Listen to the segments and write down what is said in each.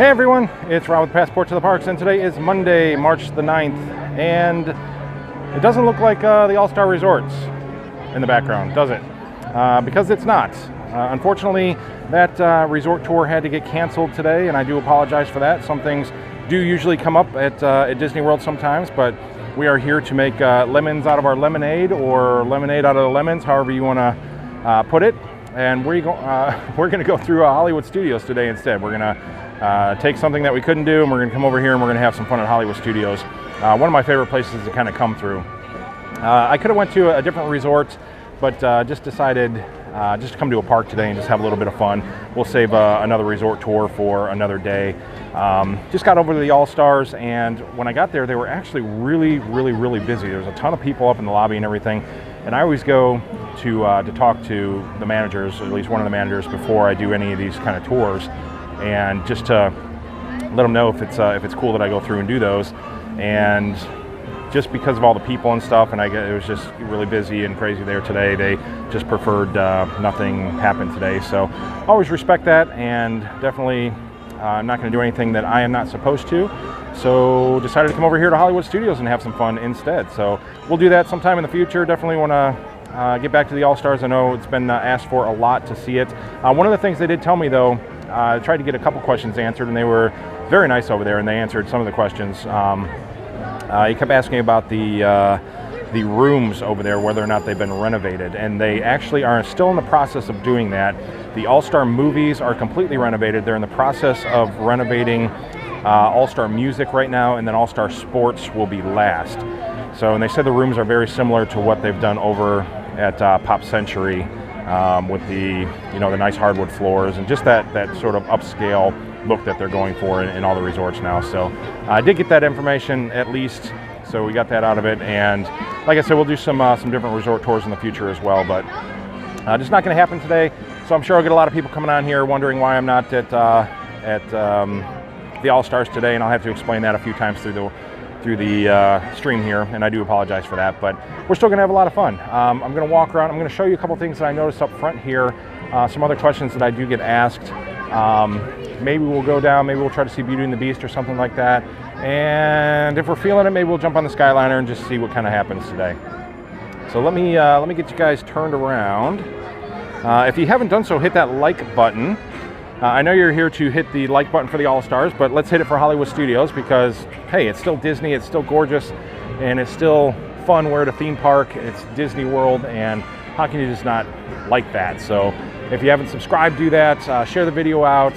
Hey everyone, it's Ron with Passport to the Parks, and today is Monday, March the 9th, and it doesn't look like the All-Star Resorts in the background, does it? Because it's not. Unfortunately, that resort tour had to get canceled today, and I do apologize for that. Some things do usually come up at Disney World sometimes, but we are here to make lemons out of our lemonade, or lemonade out of the lemons, however you want to put it. And we're going to go through Hollywood Studios today instead. We're going to take something that we couldn't do, and we're going to come over here and we're going to have some fun at Hollywood Studios. One of my favorite places to kind of come through. I could have went to a different resort, but just decided just to come to a park today and just have a little bit of fun. We'll save another resort tour for another day. Just got over to the All-Stars, and when I got there, they were actually really busy. There's a ton of people up in the lobby and everything. And I always go to talk to the managers, at least one of the managers, before I do any of these kind of tours, and just to let them know if it's cool that I go through and do those. And just because of all the people and stuff, and it was just really busy and crazy there today, they just preferred nothing happened today. So always respect that, and definitely I'm not going to do anything that I am not supposed to. So decided to come over here to Hollywood Studios and have some fun instead. So we'll do that sometime in the future. Definitely want to get back to the All-Stars. I know it's been asked for a lot to see it. One of the things they did tell me, though, I tried to get a couple questions answered, and they were very nice over there, and they answered some of the questions. He kept asking about the rooms over there, whether or not they've been renovated, and they actually are still in the process of doing that. The All-Star movies are completely renovated. They're in the process of renovating All-Star music right now, and then All-Star sports will be last. So, and they said the rooms are very similar to what they've done over at Pop Century, with the nice hardwood floors and just that sort of upscale look that they're going for in all the resorts now. So I did get that information at least, so we got that out of it. And like I said, we'll do some different resort tours in the future as well, but just not going to happen today. So I'm sure I'll get a lot of people coming on here wondering why I'm not at the All-Stars today, and I'll have to explain that a few times through the stream here, and I do apologize for that, but we're still going to have a lot of fun. I'm going to walk around. I'm going to show you a couple things that I noticed up front here, some other questions that I do get asked. Maybe we'll go down, maybe we'll try to see Beauty and the Beast or something like that, and if we're feeling it, maybe we'll jump on the Skyliner and just see what kind of happens today. So let me get you guys turned around. If you haven't done so, hit that like button. I know you're here to hit the like button for the All-Stars, but let's hit it for Hollywood Studios because, hey, it's still Disney, it's still gorgeous, and it's still fun. We're at a theme park, it's Disney World, and how can you just not like that? So if you haven't subscribed, do that. Share the video out.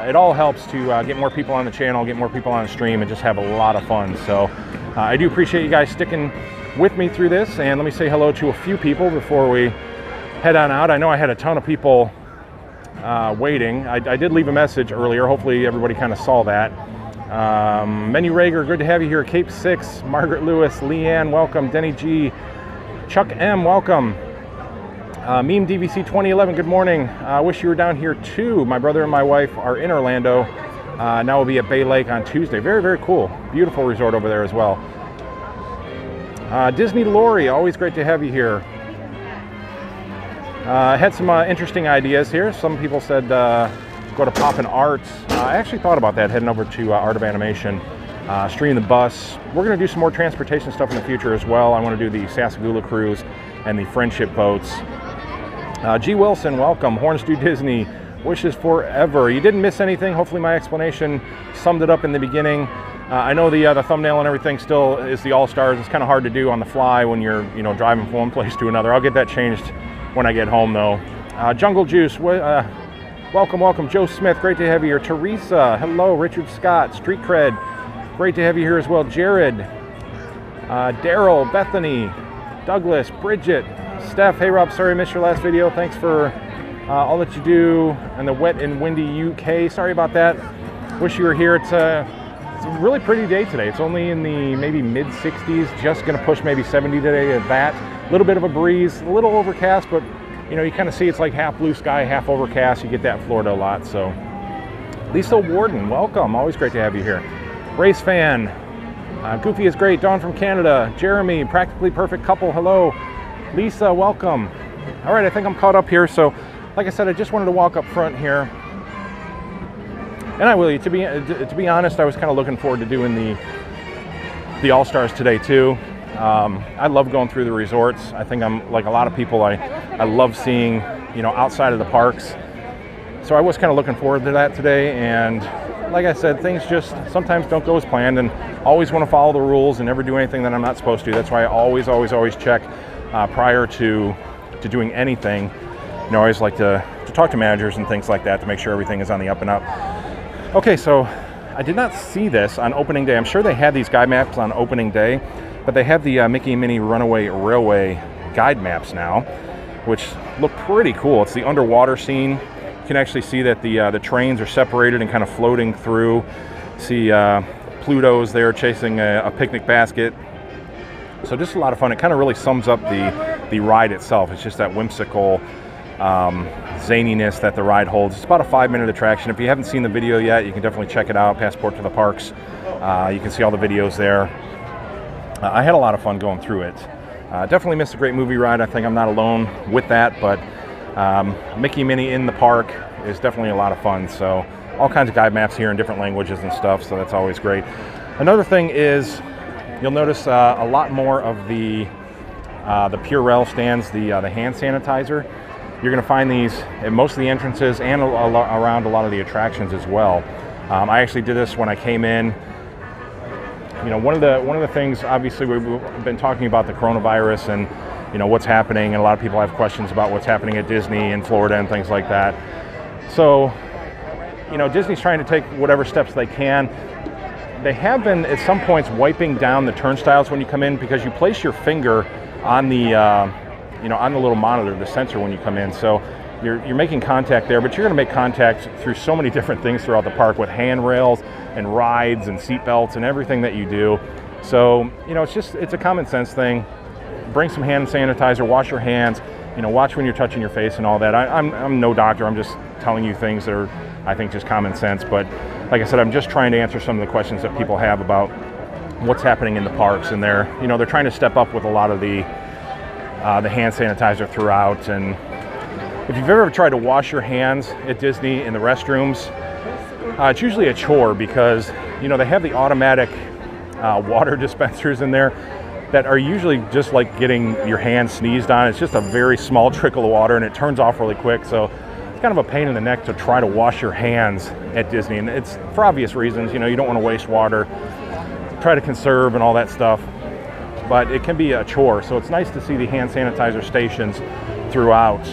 It all helps to get more people on the channel, get more people on the stream, and just have a lot of fun. So I do appreciate you guys sticking with me through this, and let me say hello to a few people before we head on out. I know I had a ton of people waiting. I did leave a message earlier. Hopefully everybody kind of saw that. Menu Rager, good to have you here. Cape 6, Margaret Lewis, Leanne, welcome. Denny G, Chuck M, welcome. Meme DVC 2011, good morning. I wish you were down here too. My brother and my wife are in Orlando. Now we'll be at Bay Lake on Tuesday. Very cool. Beautiful resort over there as well. Disney Lori, always great to have you here. I had some interesting ideas here. Some people said go to Poppin' Arts. I actually thought about that, heading over to Art of Animation, stream the bus. We're going to do some more transportation stuff in the future as well. I want to do the Sasagula cruise and the Friendship boats. G. Wilson, welcome. Horns to Disney, wishes forever. You didn't miss anything. Hopefully my explanation summed it up in the beginning. I know the thumbnail and everything still is the All-Stars. It's kind of hard to do on the fly when you're driving from one place to another. I'll get that changed when I get home though. Jungle Juice, welcome. Joe Smith, great to have you here. Teresa, hello. Richard Scott, Street Cred, great to have you here as well. Jared, Daryl, Bethany, Douglas, Bridget, Steph, hey Rob, sorry I missed your last video. Thanks for all that you do in the wet and windy UK. Sorry about that. Wish you were here. It's a really pretty day today. It's only in the maybe mid 60s, just gonna push maybe 70 today at that. A little bit of a breeze, a little overcast, but you kind of see it's like half blue sky, half overcast. You get that in Florida a lot. So Lisa Warden, welcome. Always great to have you here. Race fan, Goofy is great. Dawn from Canada. Jeremy, practically perfect couple. Hello. Lisa, welcome. All right, I think I'm caught up here. So like I said, I just wanted to walk up front here And I will. To be honest, I was kind of looking forward to doing the All-Stars today too. I love going through the resorts. I think I'm like a lot of people. I love seeing, you know, outside of the parks. So I was kind of looking forward to that today. And like I said, things just sometimes don't go as planned, and always want to follow the rules and never do anything that I'm not supposed to. That's why I always check prior to doing anything. You know, I always like to talk to managers and things like that to make sure everything is on the up and up. Okay, so I did not see this on opening day. I'm sure they had these guide maps on opening day, but they have the Mickey and Minnie Runaway Railway guide maps now, which look pretty cool. It's the underwater scene. You can actually see that the trains are separated and kind of floating through. See Pluto's there chasing a picnic basket. So just a lot of fun. It kind of really sums up the ride itself. It's just that whimsical zaniness that the ride holds. It's about a 5-minute attraction. If you haven't seen the video yet, you can definitely check it out, Passport to the Parks. You can see all the videos there. I had a lot of fun going through it. Definitely missed a great movie ride. I think I'm not alone with that, but Mickey and Minnie in the park is definitely a lot of fun. So all kinds of guide maps here in different languages and stuff, so that's always great. Another thing is you'll notice a lot more of the Purell stands, the hand sanitizer. You're going to find these at most of the entrances and around a lot of the attractions as well. I actually did this when I came in. You know, one of the things, obviously, we've been talking about the coronavirus and, you know, what's happening, and a lot of people have questions about what's happening at Disney in Florida and things like that. So, you know, Disney's trying to take whatever steps they can. They have been at some points wiping down the turnstiles when you come in, because you place your finger on the you know, on the little monitor, the sensor, when you come in. So you're making contact there, but you're going to make contact through so many different things throughout the park with handrails and rides and seat belts and everything that you do. So, you know, it's a common sense thing. Bring some hand sanitizer, wash your hands, you know, watch when you're touching your face and all that. I'm no doctor. I'm just telling you things that are, I think, just common sense. But like I said, I'm just trying to answer some of the questions that people have about what's happening in the parks, and they're trying to step up with a lot of the hand sanitizer throughout. And if you've ever tried to wash your hands at Disney in the restrooms, it's usually a chore, because, you know, they have the automatic water dispensers in there that are usually just like getting your hand sneezed on. It's just a very small trickle of water, and it turns off really quick. So it's kind of a pain in the neck to try to wash your hands at Disney, and it's for obvious reasons. You know, you don't want to waste water, try to conserve and all that stuff, but it can be a chore. So it's nice to see the hand sanitizer stations throughout.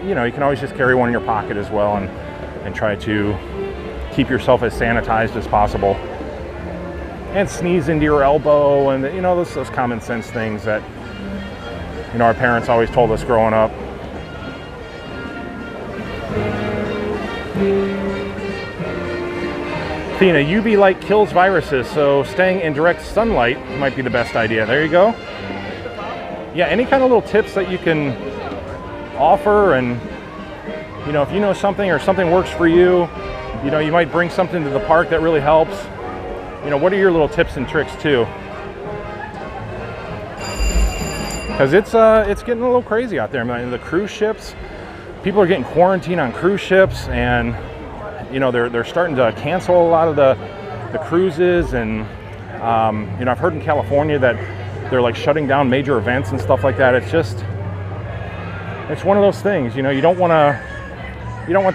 You know, you can always just carry one in your pocket as well, and try to keep yourself as sanitized as possible, and sneeze into your elbow, and, you know, those common sense things that, you know, our parents always told us growing up. Athena, UV light kills viruses, so staying in direct sunlight might be the best idea. There you go. Yeah, any kind of little tips that you can offer, and, you know, if you know something or something works for you, you know, you might bring something to the park that really helps. You know, what are your little tips and tricks too? Because it's getting a little crazy out there. I mean, the cruise ships, people are getting quarantined on cruise ships, and, you know, they're starting to cancel a lot of the cruises. And you know, I've heard in California that they're like shutting down major events and stuff like that. It's one of those things, you know, you don't want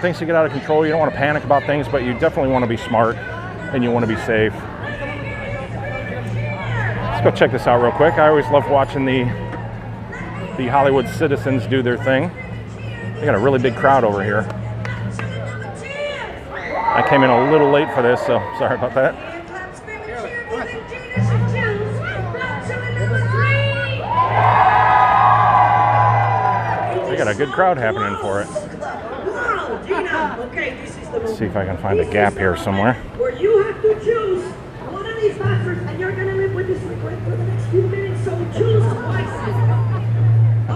things to get out of control. You don't want to panic about things, but you definitely want to be smart, and you want to be safe. Let's go check this out real quick. I always love watching the Hollywood citizens do their thing. They got a really big crowd over here. I came in a little late for this, so sorry about that. They got a good crowd happening for it. Let's see if I can find a gap here somewhere. Where you have to choose one of these factors, and you're going to live with this regret for the next few minutes, so choose wisely.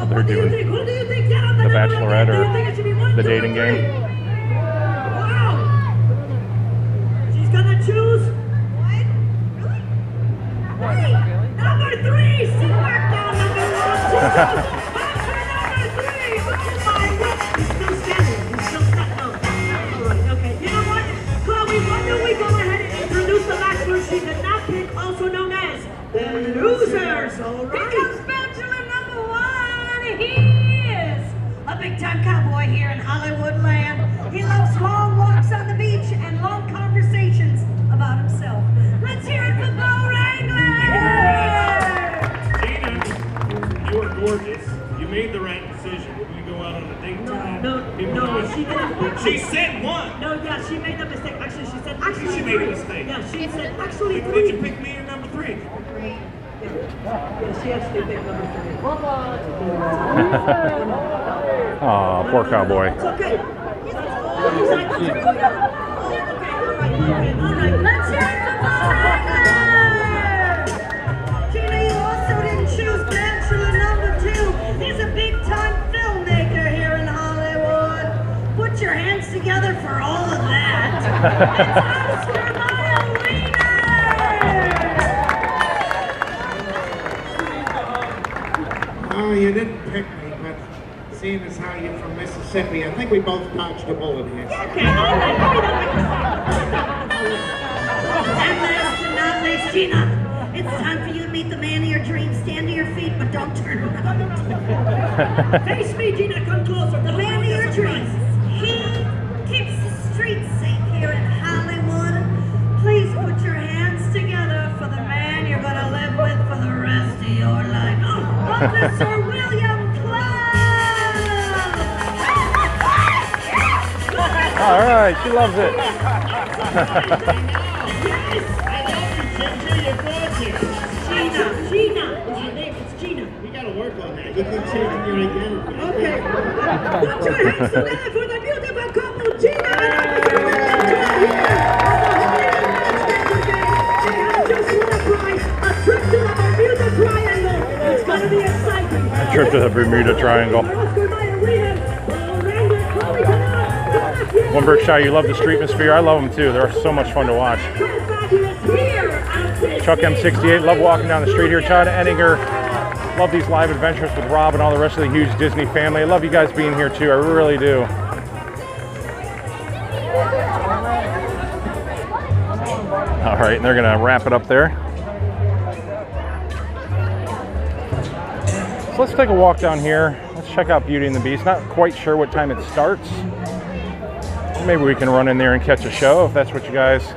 They're doing The Bachelorette or the dating game. Wow! She's going to choose what? Really? Wait! Number 3! She marked down number 1. Number 3! Oh my goodness! He's still standing. He's still standing. Oh, all right. Okay. You know what? big-time cowboy here in Hollywood land. He loves long walks on the beach and long conversations about himself. Let's hear it for Bo Wrangler! Gina, you are gorgeous. You made the right decision. We're going to go out on a date tonight. No, she didn't. She said one. No, yeah, she made the mistake. Actually, she said She made a mistake. Yeah, she said actually Did three. you pick me or number 3? Yeah, she actually picked number 3. Aw, poor cowboy. It's okay. All right, let's hear it for Bo Wrangler! Gina, you also didn't choose Bachelor number 2. He's a big-time filmmaker here in Hollywood. Put your hands together for all of that. It's Oscar Mayer Wiener! Oh, you didn't pick me, but seeing as how you're from Mississippi, I think we both dodged a bullet here. Okay, all right. And last but not least, Gina, it's time for you to meet the man of your dreams. Stand to your feet, but don't turn around. Face me, Gina, come closer. The man of your dreams. He keeps the streets safe here in Hollywood. Please put your hands together for the man you're going to live with for the rest of your life. Officer William Cloud! All right, she loves it. Gina. What's your name? It's Gina. We gotta work on that. You keep changing your identity. Okay. Put your hands together for the beautiful couple, Gina and Officer William Cloud here at the Holiday Inn Express. They have just won a prize, a trip to the Bermuda Triangle. It's going to be exciting. A trip to the Bermuda Triangle. Oscar Mayer Wiener, Wrangler, Chloe Canal. One Berkshire, you love the street atmosphere. I love them too. They're so much fun to watch. Chuck M68, love walking down the street here. Todd Enninger, love these live adventures with Rob and all the rest of the huge Disney family. I love you guys being here too. I really do. All right, and they're gonna wrap it up there. So let's take a walk down here. Let's check out Beauty and the Beast. Not quite sure what time it starts. Maybe we can run in there and catch a show if that's what you guys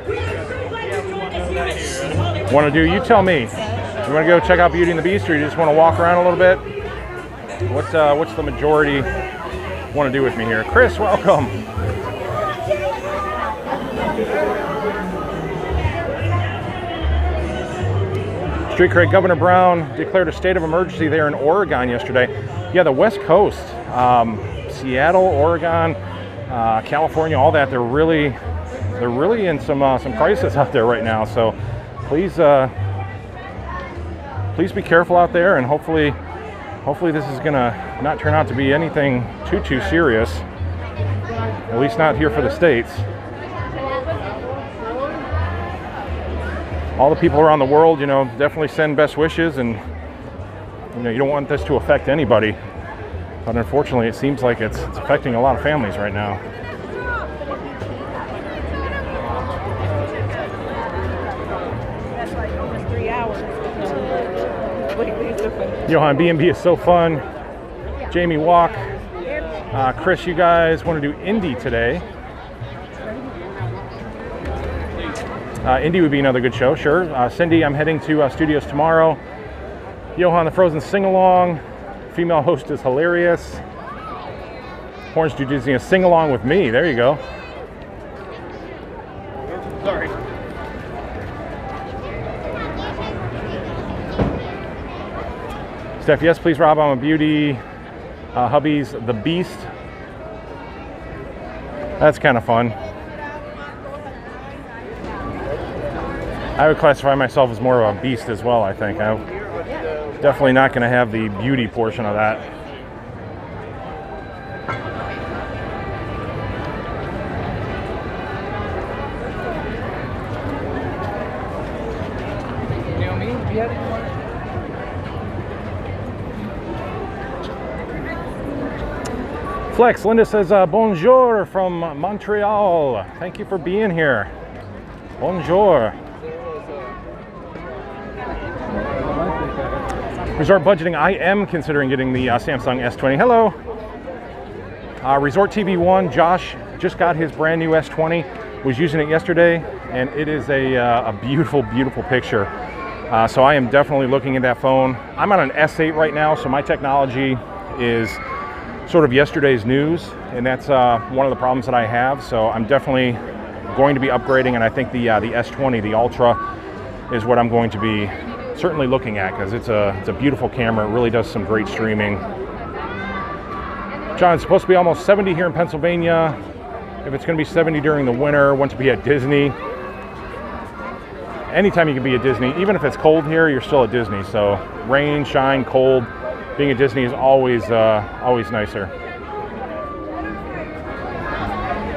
want to do. You tell me. You want to go check out Beauty and the Beast, or you just want to walk around a little bit? What's the majority want to do with me here? Chris, welcome. Street Cred, Governor Brown declared a state of emergency there in Oregon yesterday. Yeah, the West Coast, Seattle, Oregon, California, all that. They're really in some crisis out there right now. So please be careful out there, and hopefully this is gonna not turn out to be anything too serious. At least not here for the States. All the people around the world, definitely send best wishes, and you don't want this to affect anybody. But unfortunately, it seems like it's affecting a lot of families right now. That's like almost 3 hours. Johan, B&B is so fun. Jamie Walk. Chris, you guys want to do Indy today? Indy would be another good show, sure. Cindy, I'm heading to studios tomorrow. Johan, the Frozen sing-along. Female host is hilarious. Orange to Disney, a sing-along with me. There you go. Sorry. Steph, yes, please, Rob, I'm a beauty. Hubby's the Beast. That's kind of fun. I would classify myself as more of a beast as well, I think. I'm definitely not going to have the beauty portion of that. Flex, Linda says, bonjour from Montreal. Thank you for being here. Bonjour. Resort budgeting, I am considering getting the Samsung S20. Hello. Resort TV 1, Josh just got his brand new S20, was using it yesterday, and it is a beautiful, beautiful picture. So I am definitely looking at that phone. I'm on an S8 right now, so my technology is sort of yesterday's news, and that's one of the problems that I have. So I'm definitely going to be upgrading, and I think the S20, the Ultra, is what I'm going to be certainly looking at, because it's a beautiful camera. It really does some great streaming. John, it's supposed to be almost 70 here in Pennsylvania. If it's going to be 70 during the winter, want to be at Disney. Anytime you can be at Disney, even if it's cold here, you're still at Disney. So rain, shine, cold, being at Disney is always nicer.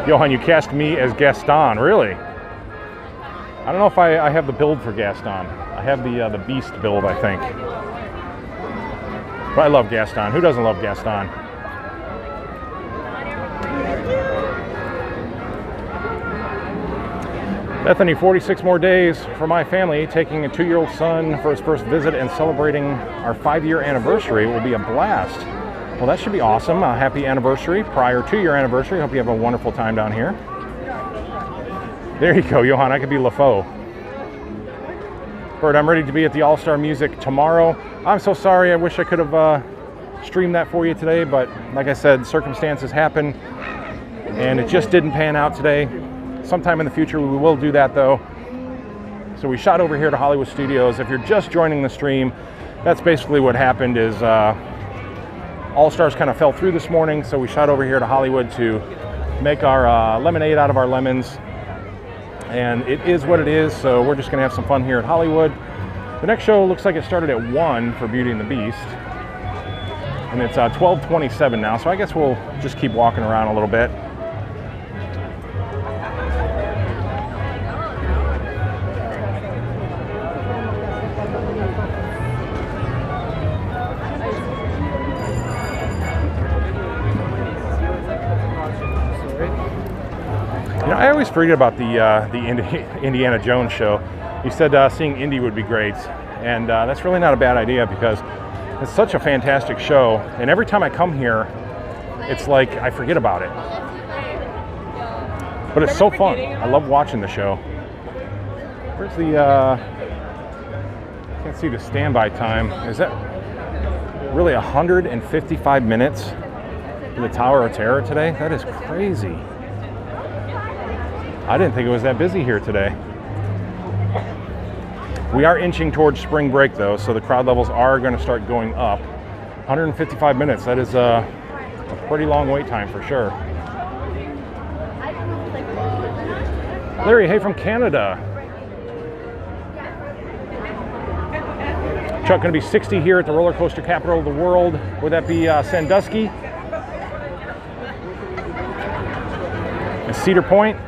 Johan, you cast me as Gaston, really? I don't know if I have the build for Gaston. I have the Beast build, I think. But I love Gaston. Who doesn't love Gaston? Bethany, 46 more days for my family, taking a 2-year-old son for his first visit and celebrating our 5-year anniversary. It will be a blast. Well, that should be awesome. A happy anniversary prior to your anniversary. Hope you have a wonderful time down here. There you go, Johan. I could be LaFoe. Bert, I'm ready to be at the All-Star Music tomorrow. I'm so sorry. I wish I could have streamed that for you today, but like I said, circumstances happen, and it just didn't pan out today. Sometime in the future we will do that though. So we shot over here to Hollywood Studios. If you're just joining the stream, that's basically what happened. Is All Stars kind of fell through this morning, so we shot over here to Hollywood to make our lemonade out of our lemons. And it is what it is, so we're just gonna have some fun here at Hollywood. The next show looks like it started at 1 for Beauty and the Beast. And it's 12:27 now, so I guess we'll just keep walking around a little bit. You know, I always forget about the Indiana Jones show. You said seeing Indy would be great, and that's really not a bad idea, because it's such a fantastic show, and every time I come here, it's like I forget about it. But it's so fun. I love watching the show. Where's the, can't see the standby time. Is that really 155 minutes for the Tower of Terror today? That is crazy. I didn't think it was that busy here today. We are inching towards spring break though, so the crowd levels are going to start going up. 155 minutes, that is a pretty long wait time for sure. Larry, hey from Canada. Chuck, going to be 60 here at the roller coaster capital of the world. Would that be Sandusky? And Cedar Point?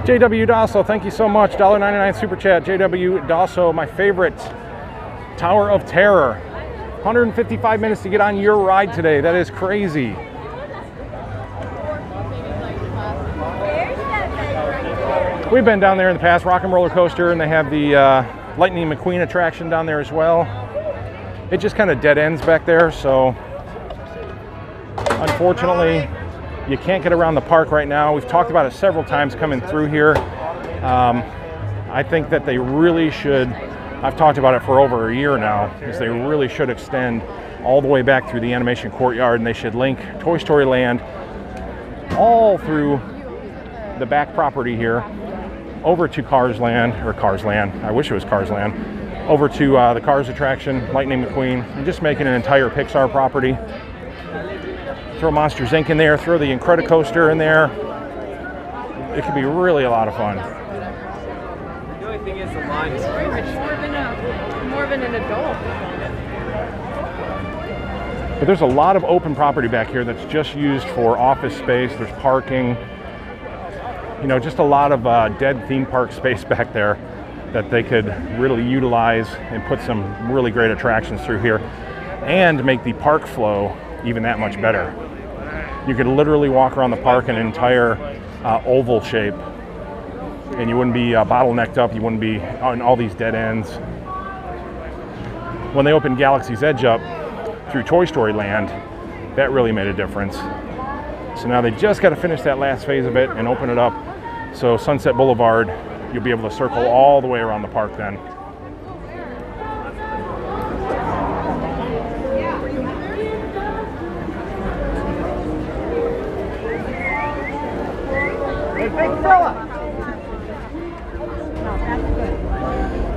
JW Dasso, thank you so much. $1.99 super chat. JW Dasso, my favorite Tower of Terror. 155 minutes to get on your ride today. That is crazy. We've been down there in the past, Rock and Roller Coaster, and they have the Lightning McQueen attraction down there as well. It just kind of dead ends back there, so unfortunately, you can't get around the park right now. We've talked about it several times coming through here. I think that they really should, I've talked about it for over a year now, is they really should extend all the way back through the animation courtyard, and they should link Toy Story Land all through the back property here over to Cars Land, I wish it was Cars Land, over to the Cars attraction, Lightning McQueen, and just make it an entire Pixar property. Throw Monsters Inc. in there, throw the Incredicoaster in there. It could be really a lot of fun. The only thing is the line is Very much more of an adult. But there's a lot of open property back here that's just used for office space. There's parking. You know, just a lot of dead theme park space back there that they could really utilize and put some really great attractions through here and make the park flow even that much better. You could literally walk around the park in an entire oval shape, and you wouldn't be bottlenecked up. You wouldn't be on all these dead ends. When they opened Galaxy's Edge up, through Toy Story Land, that really made a difference. So now they just got to finish that last phase of it and open it up. So Sunset Boulevard, you'll be able to circle all the way around the park then.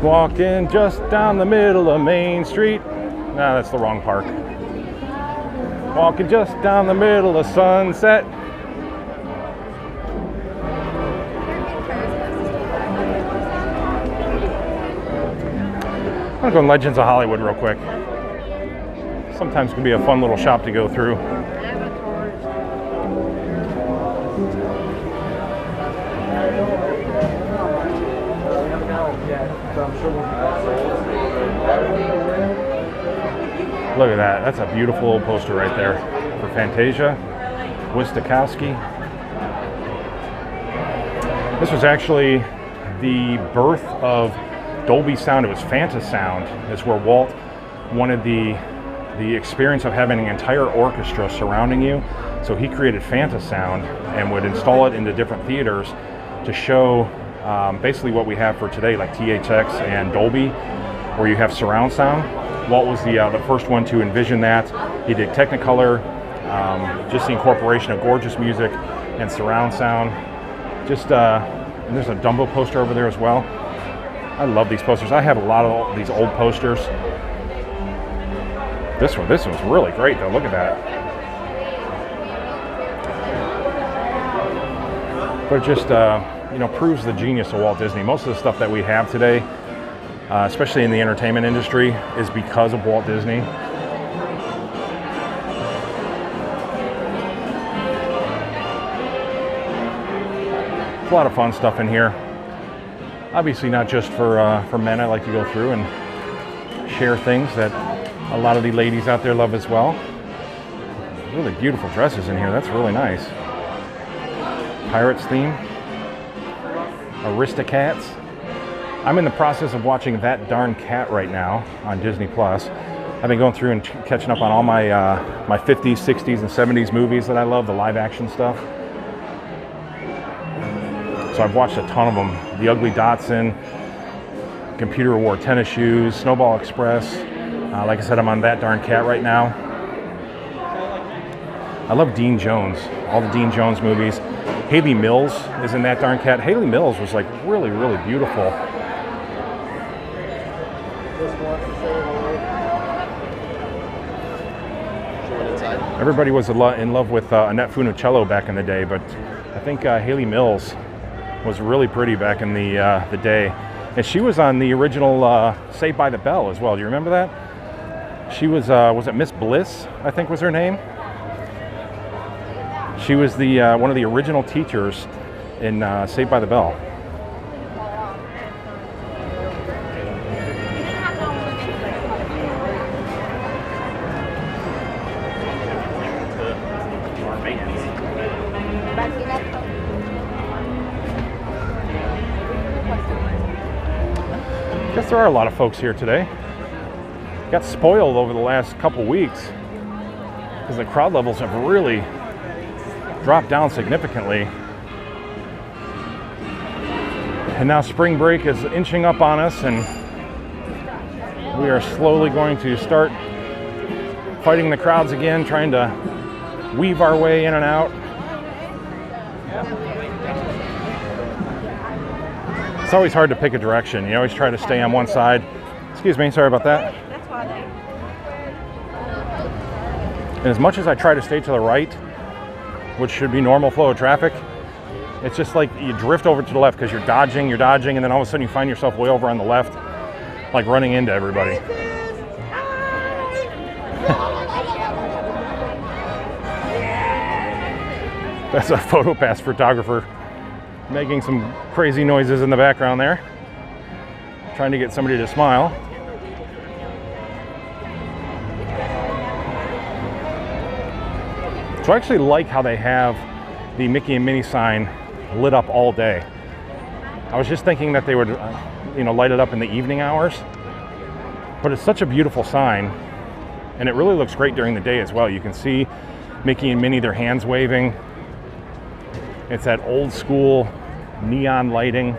Walking just down the middle of Main Street. Nah, that's the wrong park. Walking just down the middle of Sunset. I'm gonna go in Legends of Hollywood real quick. Sometimes it can be a fun little shop to go through. Look at that. That's a beautiful old poster right there for Fantasia. Wistakowski. This was actually the birth of Dolby Sound. It was Fantasound. It's where Walt wanted the experience of having an entire orchestra surrounding you. So he created Fantasound and would install it into different theaters to show basically what we have for today, like THX and Dolby, where you have surround sound. Walt was the first one to envision that. He did Technicolor, just the incorporation of gorgeous music and surround sound. And there's a Dumbo poster over there as well. I love these posters. I have a lot of these old posters. This one's really great though. Look at that. But it just proves the genius of Walt Disney. Most of the stuff that we have today, especially in the entertainment industry, is because of Walt Disney. There's a lot of fun stuff in here. Obviously not just for men. I like to go through and share things that a lot of the ladies out there love as well. Really beautiful dresses in here. That's really nice. Pirates theme. Aristocats. I'm in the process of watching That Darn Cat right now on Disney Plus. I've been going through and catching up on all my 50s, 60s, and 70s movies that I love, the live action stuff. So I've watched a ton of them. The Ugly Dotson, Computer Wore Tennis Shoes, Snowball Express. Like I said, I'm on That Darn Cat right now. I love Dean Jones, all the Dean Jones movies. Haley Mills is in That Darn Cat. Haley Mills was like really, really beautiful. Everybody was in love with Annette Funicello back in the day, but I think Haley Mills was really pretty back in the day. And she was on the original Saved by the Bell as well. Do you remember that? She was it Miss Bliss, I think was her name? She was the one of the original teachers in Saved by the Bell. I guess there are a lot of folks here today. Got spoiled over the last couple weeks because the crowd levels have really dropped down significantly. And now spring break is inching up on us, and we are slowly going to start fighting the crowds again, trying to weave our way in and out. It's always hard to pick a direction. You always try to stay on one side. Excuse me, sorry about that. And as much as I try to stay to the right, which should be normal flow of traffic, it's just like you drift over to the left because you're dodging, and then all of a sudden you find yourself way over on the left, like running into everybody. That's a PhotoPass photographer making some crazy noises in the background there, trying to get somebody to smile. So I actually like how they have the Mickey and Minnie sign lit up all day. I was just thinking that they would, light it up in the evening hours, but it's such a beautiful sign. And it really looks great during the day as well. You can see Mickey and Minnie, their hands waving. It's that old school neon lighting.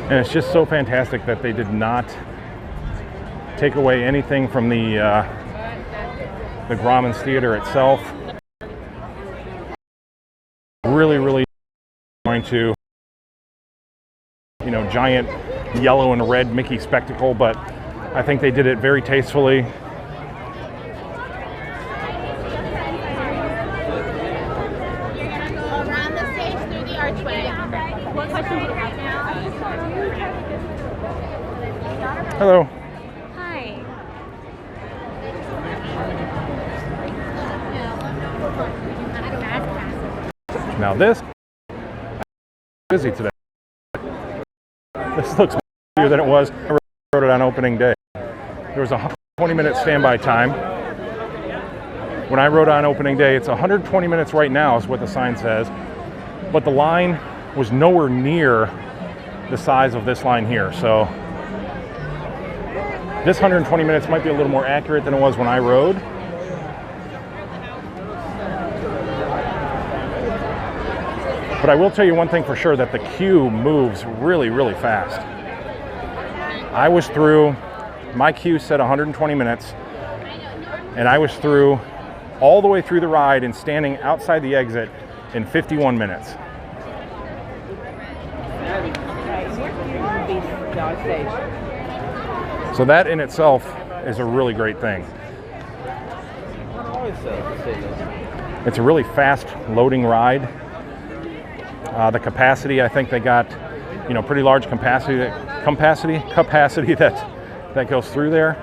And it's just so fantastic that they did not take away anything from the Grauman's Theater itself. Really going to, you know, giant yellow and red Mickey spectacle, but I think they did it very tastefully. You're gonna go around the stage through the archway. What question do you have now? Hello. Hi. Now this busy today. This looks busier than it was when I rode it on opening day. There was a 20-minute standby time. When I rode on opening day, it's 120 minutes right now is what the sign says, but the line was nowhere near the size of this line here. So this 120 minutes might be a little more accurate than it was when I rode. But I will tell you one thing for sure, that the queue moves really fast. I was through, my queue said 120 minutes, and I was through all the way through the ride and standing outside the exit in 51 minutes. So that in itself is a really great thing. It's a really fast loading ride. The capacity, I think they got, you know, pretty large capacity that goes through there.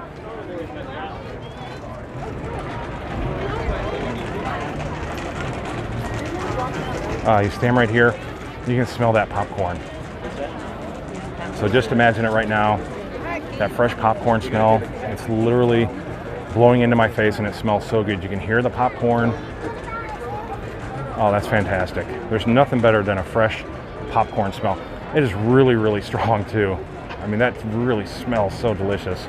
You stand right here, you can smell that popcorn. So just imagine it right now, that fresh popcorn smell. It's literally blowing into my face and it smells so good. You can hear the popcorn. Oh, that's fantastic. There's nothing better than a fresh popcorn smell. It is really strong too. I mean, that really smells so delicious.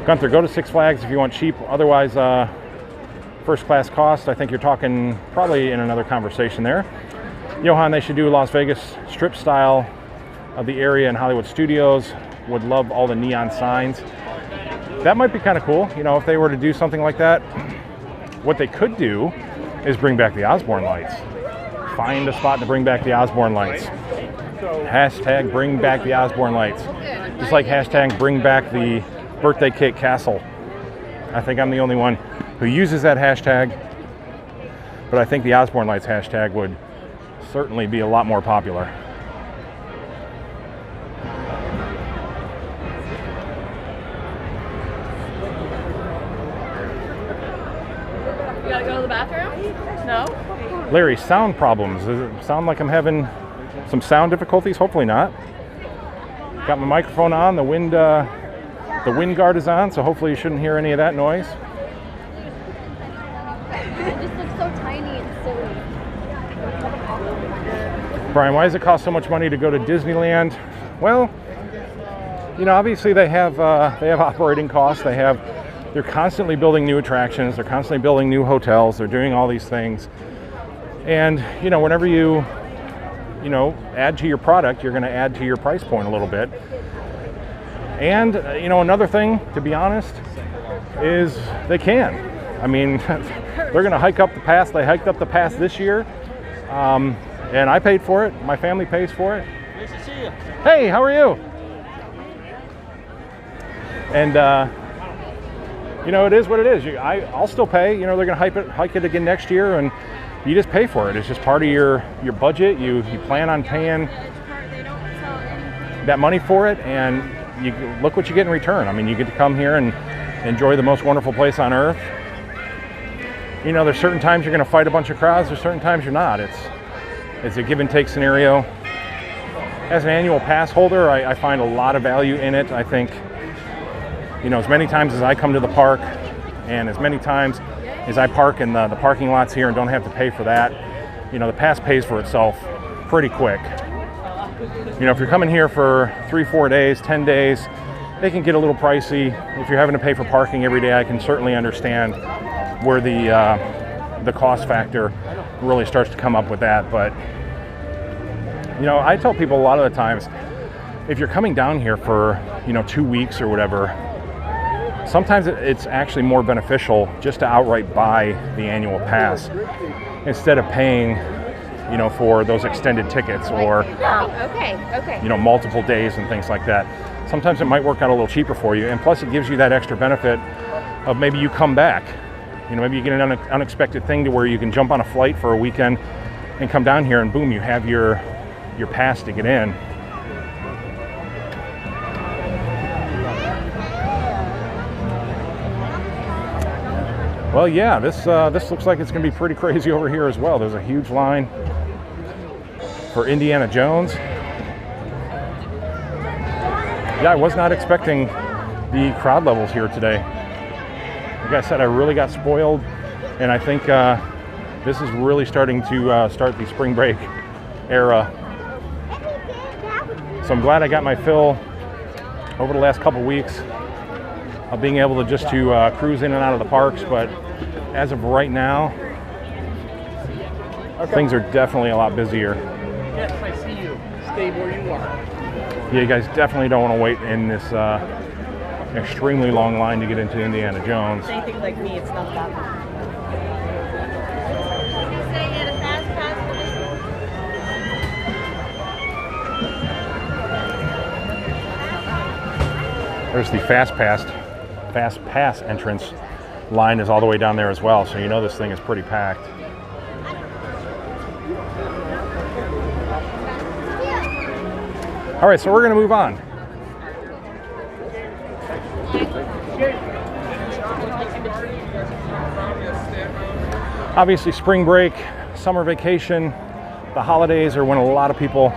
Gunther, go to Six Flags if you want cheap. Otherwise, first class cost, I think you're talking probably in another conversation there. Johan, they should do Las Vegas strip style of the area in Hollywood Studios. Would love all the neon signs. That might be kind of cool, you know, if they were to do something like that. What they could do is bring back the Osborne lights. Find a spot to bring back the Osborne lights. Hashtag bring back the Osborne lights. Just like hashtag bring back the birthday cake castle. I think I'm the only one who uses that hashtag, but I think the Osborne lights hashtag would certainly be a lot more popular. You gotta go to the bathroom? No? Larry, sound problems. Does it sound like I'm having some sound difficulties? Hopefully not. Got my microphone on, the wind guard is on, so hopefully you shouldn't hear any of that noise. It just looks so tiny and silly. Brian, why does it cost so much money to go to Disneyland? Well, you know, obviously they have operating costs. They're constantly building new attractions. They're constantly building new hotels. They're doing all these things. And, you know, whenever you add to your product, you're going to add to your price point a little bit. And, you know, another thing, to be honest, is they can. I mean, they're going to hike up the pass. They hiked up the pass this year. And I paid for it. My family pays for it. Nice to see you. Hey, how are you? And, you know, it is what it is. I'll still pay. You know, they're going to hike it again next year, and you just pay for it. It's just part of your budget. You plan on paying that money for it, and you look what you get in return. I mean, you get to come here and enjoy the most wonderful place on earth. You know, there's certain times you're going to fight a bunch of crowds. There's certain times you're not. It's a give and take scenario. As an annual pass holder, I find a lot of value in it. I think, you know, as many times as I come to the park and as many times as I park in the parking lots here and don't have to pay for that, you know, the pass pays for itself pretty quick. You know, if you're coming here for 3-4 days, 10 days, they can get a little pricey. If you're having to pay for parking every day, I can certainly understand where the cost factor really starts to come up with that. But you know, I tell people a lot of the times, if you're coming down here for, you know, 2 weeks or whatever, sometimes it's actually more beneficial just to outright buy the annual pass instead of paying, you know, for those extended tickets or, you know, multiple days and things like that. Sometimes it might work out a little cheaper for you, and plus it gives you that extra benefit of maybe you come back. You know, maybe you get an unexpected thing to where you can jump on a flight for a weekend and come down here and boom, you have your pass to get in. Well, yeah, this looks like it's going to be pretty crazy over here as well. There's a huge line for Indiana Jones. Yeah, I was not expecting the crowd levels here today. Like I said, I really got spoiled, and I think this is really starting to start the spring break era. So I'm glad I got my fill over the last couple weeks of being able to just to cruise in and out of the parks. But as of right now, things are definitely a lot busier. Yes, I see you. Stay where you are. Yeah, you guys definitely don't want to wait in this extremely long line to get into Indiana Jones. Anything like me, it's not that long. There's the Fast Pass entrance line is all the way down there as well, so you know this thing is pretty packed. All right, so we're going to move on. Obviously, spring break, summer vacation, the holidays are when a lot of people,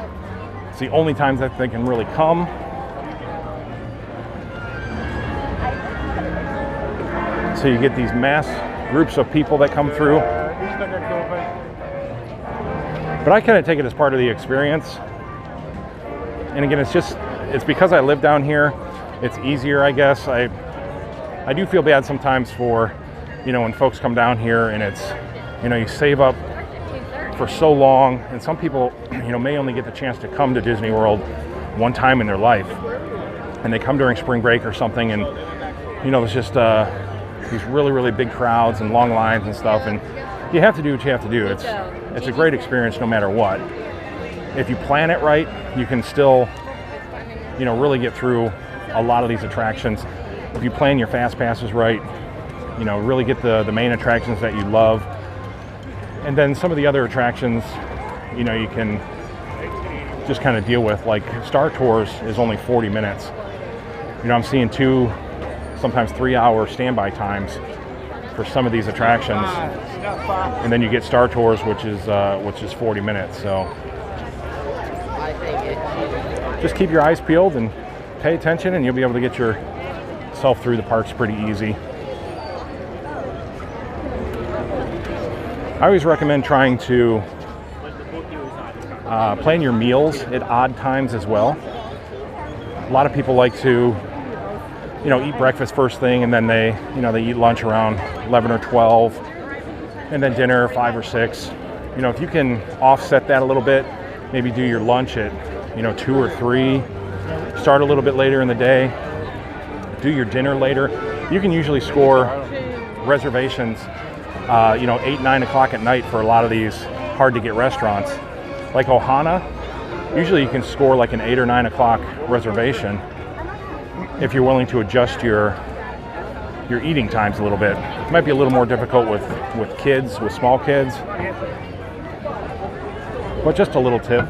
it's the only times that they can really come. So you get these mass groups of people that come through. But I kind of take it as part of the experience. And again, it's because I live down here, it's easier, I guess. I do feel bad sometimes for, you know, when folks come down here and it's, you know, you save up for so long, and some people, you know, may only get the chance to come to Disney World one time in their life. And they come during spring break or something, and, you know, it's just these really, really big crowds and long lines and stuff, and you have to do what you have to do. It's a great experience no matter what. If you plan it right, you can still, you know, really get through a lot of these attractions. If you plan your fast passes right, you know, really get the main attractions that you love. And then some of the other attractions, you know, you can just kind of deal with. Like Star Tours is only 40 minutes. You know, I'm seeing 2, sometimes 3-hour standby times for some of these attractions. And then you get Star Tours, which is 40 minutes. So just keep your eyes peeled and pay attention, and you'll be able to get yourself through the parks pretty easy. I always recommend trying to plan your meals at odd times as well. A lot of people like to, you know, eat breakfast first thing, and then they eat lunch around 11 or 12, and then dinner 5 or 6. You know, if you can offset that a little bit, maybe do your lunch at, you know, 2 or 3, start a little bit later in the day, do your dinner later. You can usually score reservations, you know, 8, 9 o'clock at night for a lot of these hard to get restaurants. Like Ohana, usually you can score like an 8 or 9 o'clock reservation if you're willing to adjust your eating times a little bit. It might be a little more difficult with kids, with small kids, but just a little tip.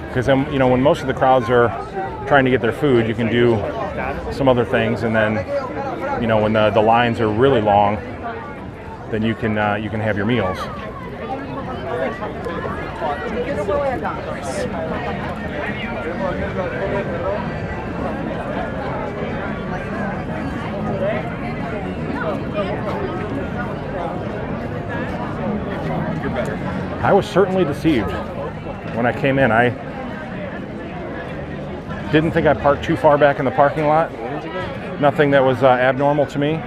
Because then, you know, when most of the crowds are trying to get their food, you can do some other things, and then, you know, when the lines are really long, then you can have your meals. I was certainly deceived when I came in. I Didn't think I parked too far back in the parking lot. Nothing that was abnormal to me.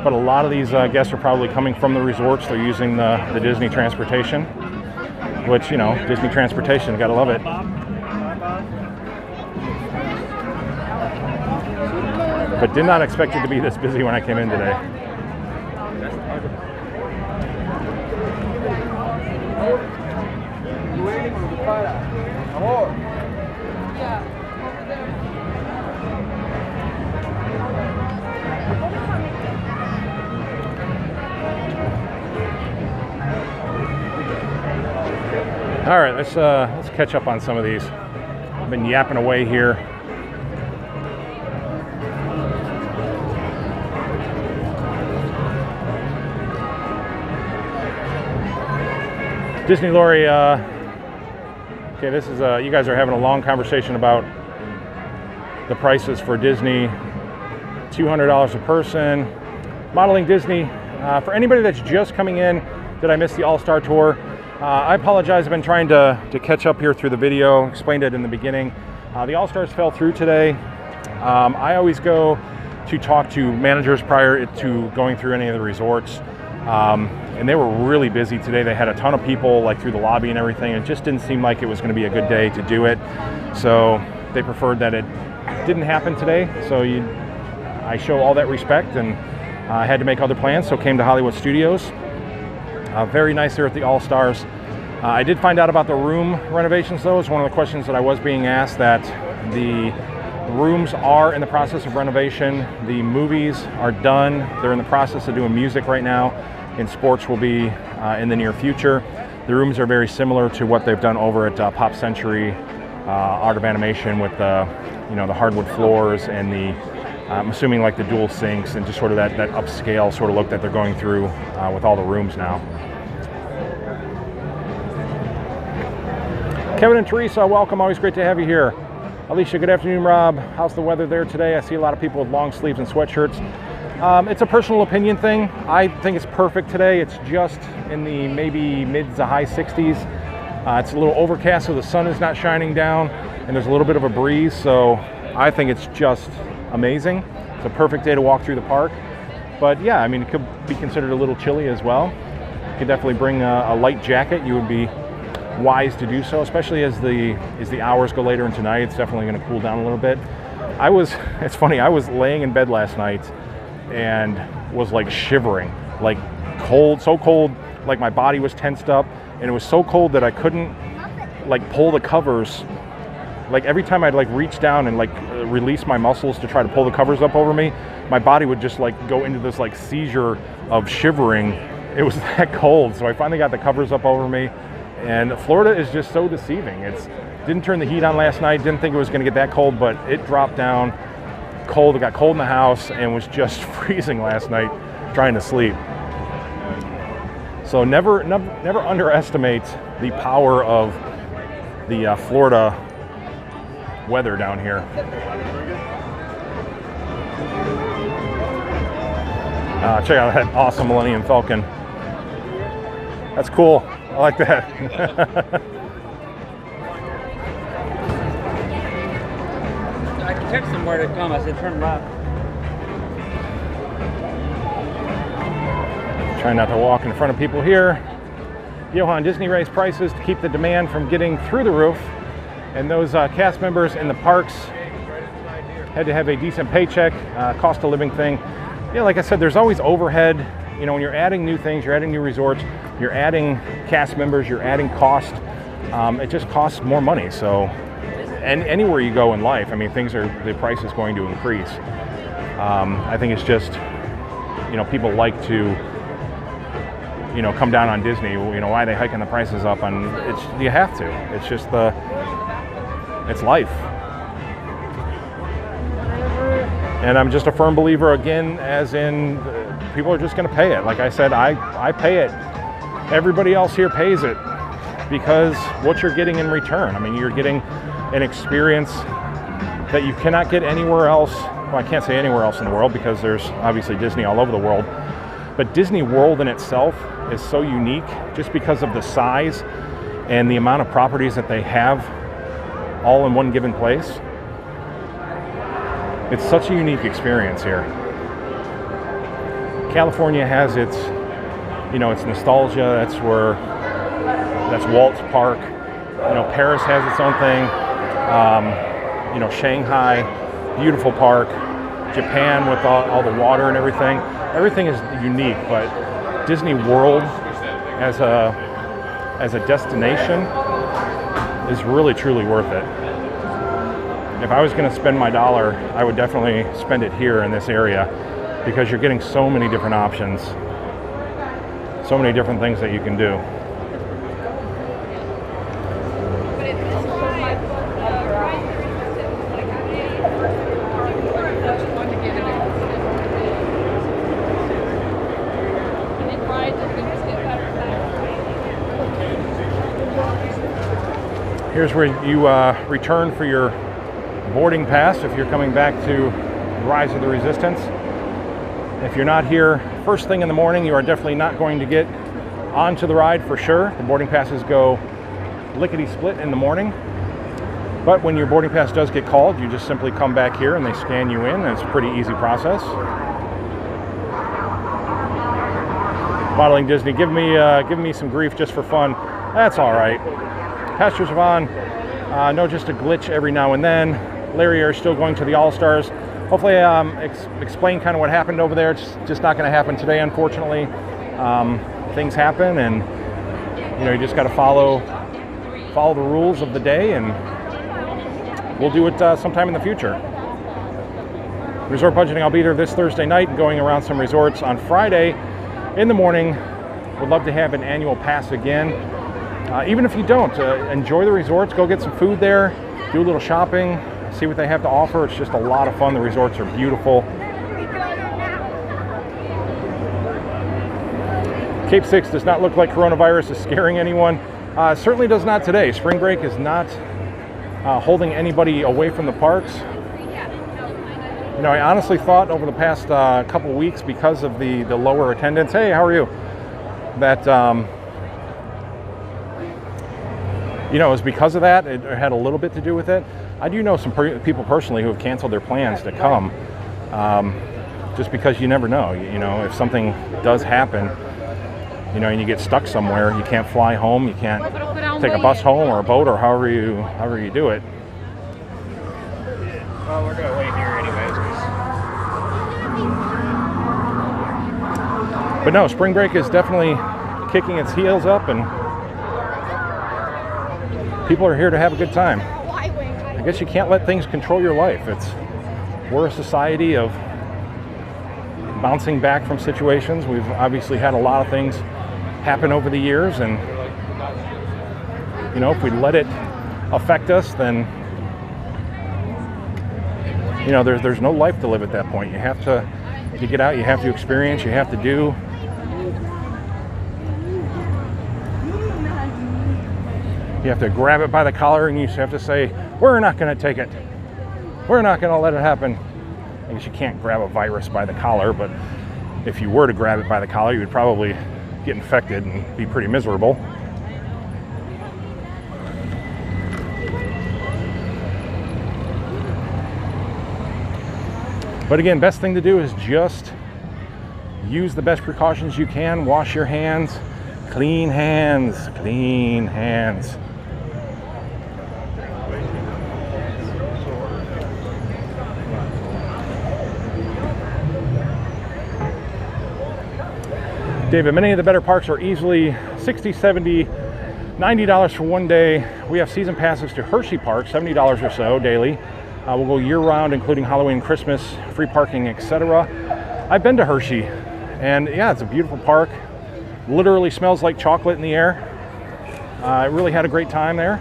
But a lot of these guests are probably coming from the resorts. They're using the Disney transportation, which, you know, Disney transportation, gotta love it. But did not expect it to be this busy when I came in today. All right, let's catch up on some of these. I've been yapping away here. Disney Lori, okay, this is you guys are having a long conversation about the prices for Disney. $200 a person. Modeling Disney. For anybody that's just coming in, did I miss the All-Star Tour? I apologize. I've been trying to catch up here through the video. Explained it in the beginning. The All-Stars fell through today. I always go to talk to managers prior to going through any of the resorts. And they were really busy today. They had a ton of people like through the lobby and everything. It just didn't seem like it was going to be a good day to do it. So they preferred that it didn't happen today. So I show all that respect, and I had to make other plans, so came to Hollywood Studios. Very nice here at the All-Stars. I did find out about the room renovations, though. It's one of the questions that I was being asked, that the rooms are in the process of renovation. The movies are done. They're in the process of doing music right now, and sports will be in the near future. The rooms are very similar to what they've done over at Pop Century Art of Animation, with the hardwood floors and the I'm assuming like the dual sinks and just sort of that upscale sort of look that they're going through with all the rooms now. Kevin and Teresa, welcome. Always great to have you here. Alicia, good afternoon. Rob, how's the weather there today? I see a lot of people with long sleeves and sweatshirts. It's a personal opinion thing. I think it's perfect today. It's just in the maybe mid to high 60s. It's a little overcast, so the sun is not shining down, and there's a little bit of a breeze, so I think it's just amazing. It's a perfect day to walk through the park. But yeah, I mean, it could be considered a little chilly as well. You could definitely bring a light jacket. You would be wise to do so, especially as the hours go later into night. It's definitely going to cool down a little bit. It's funny, I was laying in bed last night and was like shivering, like cold, so cold, like my body was tensed up, and it was so cold that I couldn't like pull the covers. Like every time I'd like reach down and like release my muscles to try to pull the covers up over me, my body would just like go into this like seizure of shivering. It was that cold. So I finally got the covers up over me, and Florida is just so deceiving. Didn't turn the heat on last night, didn't think it was going to get that cold, but it dropped down cold. It got cold in the house and was just freezing last night trying to sleep. So never underestimate the power of the Florida weather down here. Check out that awesome Millennium Falcon. That's cool. I like that. I can text them where to come. I said turn left. Trying not to walk in front of people here. Johan, Disney raised prices to keep the demand from getting through the roof, and those cast members in the parks had to have a decent paycheck, cost of living thing. Yeah, like I said, there's always overhead. You know, when you're adding new things, you're adding new resorts, you're adding cast members, you're adding cost. It just costs more money. So, and anywhere you go in life, I mean, the price is going to increase. I think it's just, you know, people like to, you know, come down on Disney. You know, why are they hiking the prices up? And you have to. It's just it's life. And I'm just a firm believer, again, as in people are just going to pay it. Like I said, I pay it. Everybody else here pays it because what you're getting in return. I mean, you're getting an experience that you cannot get anywhere else. Well, I can't say anywhere else in the world because there's obviously Disney all over the world. But Disney World in itself is so unique just because of the size and the amount of properties that they have all in one given place. It's such a unique experience here. California has its, you know, its nostalgia. That's Walt's Park. You know, Paris has its own thing. You know, Shanghai, beautiful park. Japan with all the water and everything. Everything is unique, but Disney World as a destination is really truly worth it. If I was going to spend my dollar, I would definitely spend it here in this area, because you're getting so many different options, so many different things that you can do. Here's where you return for your boarding pass if you're coming back to Rise of the Resistance. If you're not here first thing in the morning, you are definitely not going to get onto the ride for sure. The boarding passes go lickety-split in the morning. But when your boarding pass does get called, you just simply come back here and they scan you in, and it's a pretty easy process. Modeling Disney, give me some grief just for fun. That's all right. Pastor Savon, no, just a glitch every now and then. Larry are still going to the All-Stars. Hopefully explain kind of what happened over there. It's just not going to happen today, unfortunately. Things happen, and you know, you just got to follow the rules of the day, and we'll do it sometime in the future. Resort budgeting, I'll be there this Thursday night and going around some resorts on Friday in the morning. Would love to have an annual pass again. Even if you don't, enjoy the resorts. Go get some food there, do a little shopping, see what they have to offer. It's just a lot of fun. The resorts are beautiful. Cape 6 does not look like coronavirus is scaring anyone. Certainly does not today. Spring break is not holding anybody away from the parks. You know, I honestly thought over the past couple weeks, because of the lower attendance, hey, how are you? That, you know, it was because of that. It had a little bit to do with it. I do know some people personally who have canceled their plans to come, just because you never know. You know, if something does happen, you know, and you get stuck somewhere, you can't fly home, you can't take a bus home or a boat or however you do it. Well, we're gonna wait here anyways. But no, spring break is definitely kicking its heels up, and people are here to have a good time. I guess you can't let things control your life. We're a society of bouncing back from situations. We've obviously had a lot of things happen over the years, and you know, if we let it affect us, then you know, there's no life to live at that point. You have to get out, you have to experience, you have to do. You have to grab it by the collar, and you have to say, we're not going to take it. We're not going to let it happen. I guess you can't grab a virus by the collar, but if you were to grab it by the collar, you would probably get infected and be pretty miserable. But again, best thing to do is just use the best precautions you can. Wash your hands. Clean hands. Clean hands. David, many of the better parks are easily $60, $70, $90 for one day. We have season passes to Hershey Park, $70 or so daily. We'll go year-round, including Halloween, Christmas, free parking, etc. I've been to Hershey, and yeah, it's a beautiful park. Literally smells like chocolate in the air. I really had a great time there.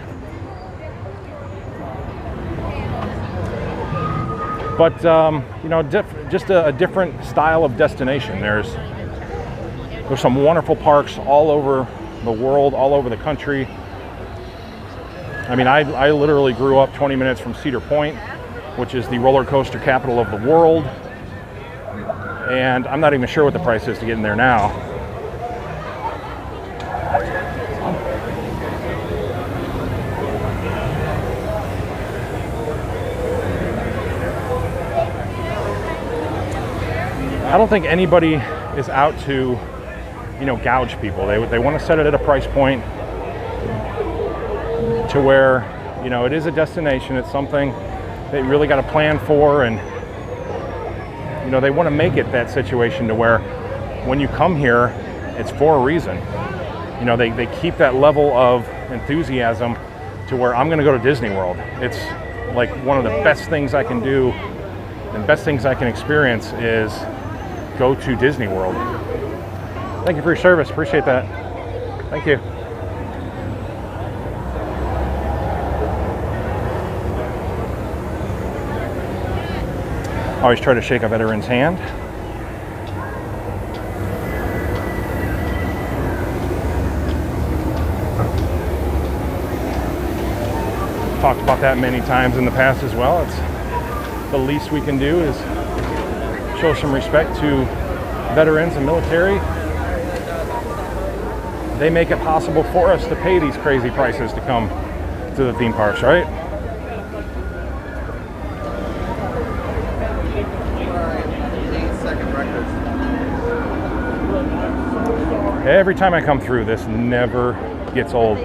But you know, just a different style of destination. There's some wonderful parks all over the world, all over the country. I mean, I literally grew up 20 minutes from Cedar Point, which is the roller coaster capital of the world. And I'm not even sure what the price is to get in there now. I don't think anybody is out to, you know, gouge people. They want to set it at a price point to where, you know, it is a destination. It's something that you really got to plan for, and you know, they want to make it that situation to where when you come here, it's for a reason. You know, they keep that level of enthusiasm to where I'm going to go to Disney World. It's like one of the best things I can do and best things I can experience is go to Disney World. Thank you for your service. Appreciate that. Thank you. Always try to shake a veteran's hand. Talked about that many times in the past as well. It's the least we can do is show some respect to veterans and military. They make it possible for us to pay these crazy prices to come to the theme parks, right? Every time I come through, this never gets old.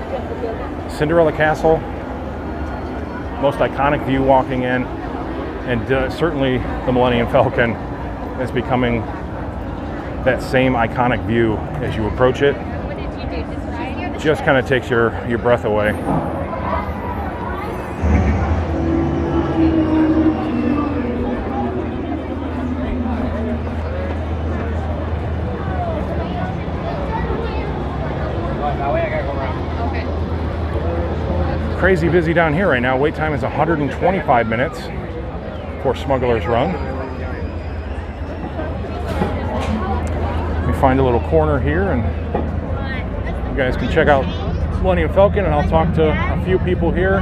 Cinderella Castle, most iconic view walking in, and certainly the Millennium Falcon is becoming that same iconic view as you approach it. Just kind of takes your breath away. Crazy busy down here right now. Wait time is 125 minutes for Smuggler's Run. Let me find a little corner here and you guys can check out Millennium Falcon, and I'll talk to a few people here.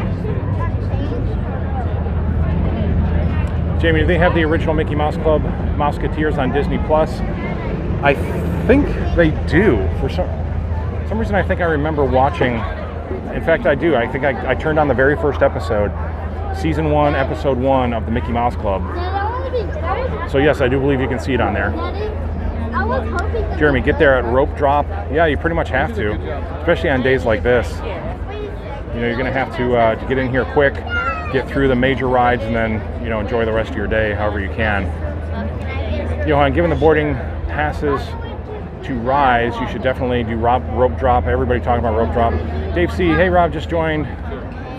Jamie, do they have the original Mickey Mouse Club Mouseketeers on Disney Plus? I think they do. For some reason, I think I remember watching. In fact, I do. I think I turned on the very first episode, season 1, episode 1 of the Mickey Mouse Club. So yes, I do believe you can see it on there. Jeremy, get there at rope drop. Yeah, you pretty much have to, especially on days like this. You know, you're going to have to get in here quick, get through the major rides, and then, you know, enjoy the rest of your day however you can. Johan, given the boarding passes to Rise, you should definitely do rope drop. Everybody talking about rope drop. Dave C, hey Rob, just joined.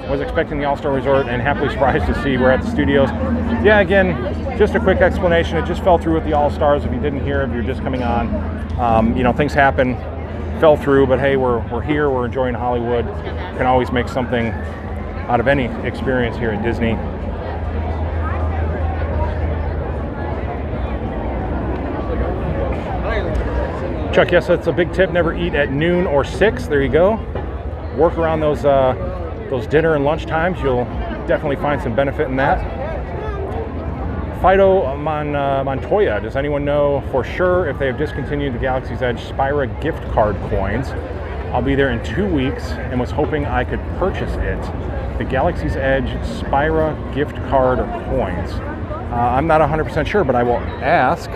Was expecting the All-Star Resort and happily surprised to see we're at the studios. Yeah, again, just a quick explanation. It just fell through with the All-Stars. If you didn't hear, if you're just coming on, you know, things happen, fell through, but hey, we're here, we're enjoying Hollywood. Can always make something out of any experience here at Disney. Chuck, yes, that's a big tip. Never eat at noon or 6. There you go. Work around those dinner and lunch times. You'll definitely find some benefit in that. Fido Montoya, does anyone know for sure if they have discontinued the Galaxy's Edge Spira gift card coins? I'll be there in 2 weeks and was hoping I could purchase it. The Galaxy's Edge Spira gift card or coins. I'm not 100% sure, but I will ask.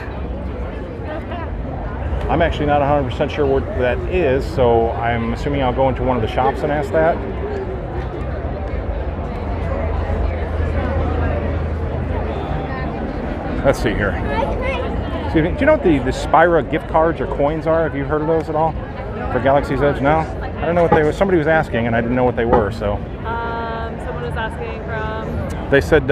I'm actually not 100% sure what that is, so I'm assuming I'll go into one of the shops and ask that. Let's see here. Do you know what the Spira gift cards or coins are? Have you heard of those at all? For Galaxy's Edge? No? I don't know what they were. Somebody was asking and I didn't know what they were, so. Someone was asking from... They said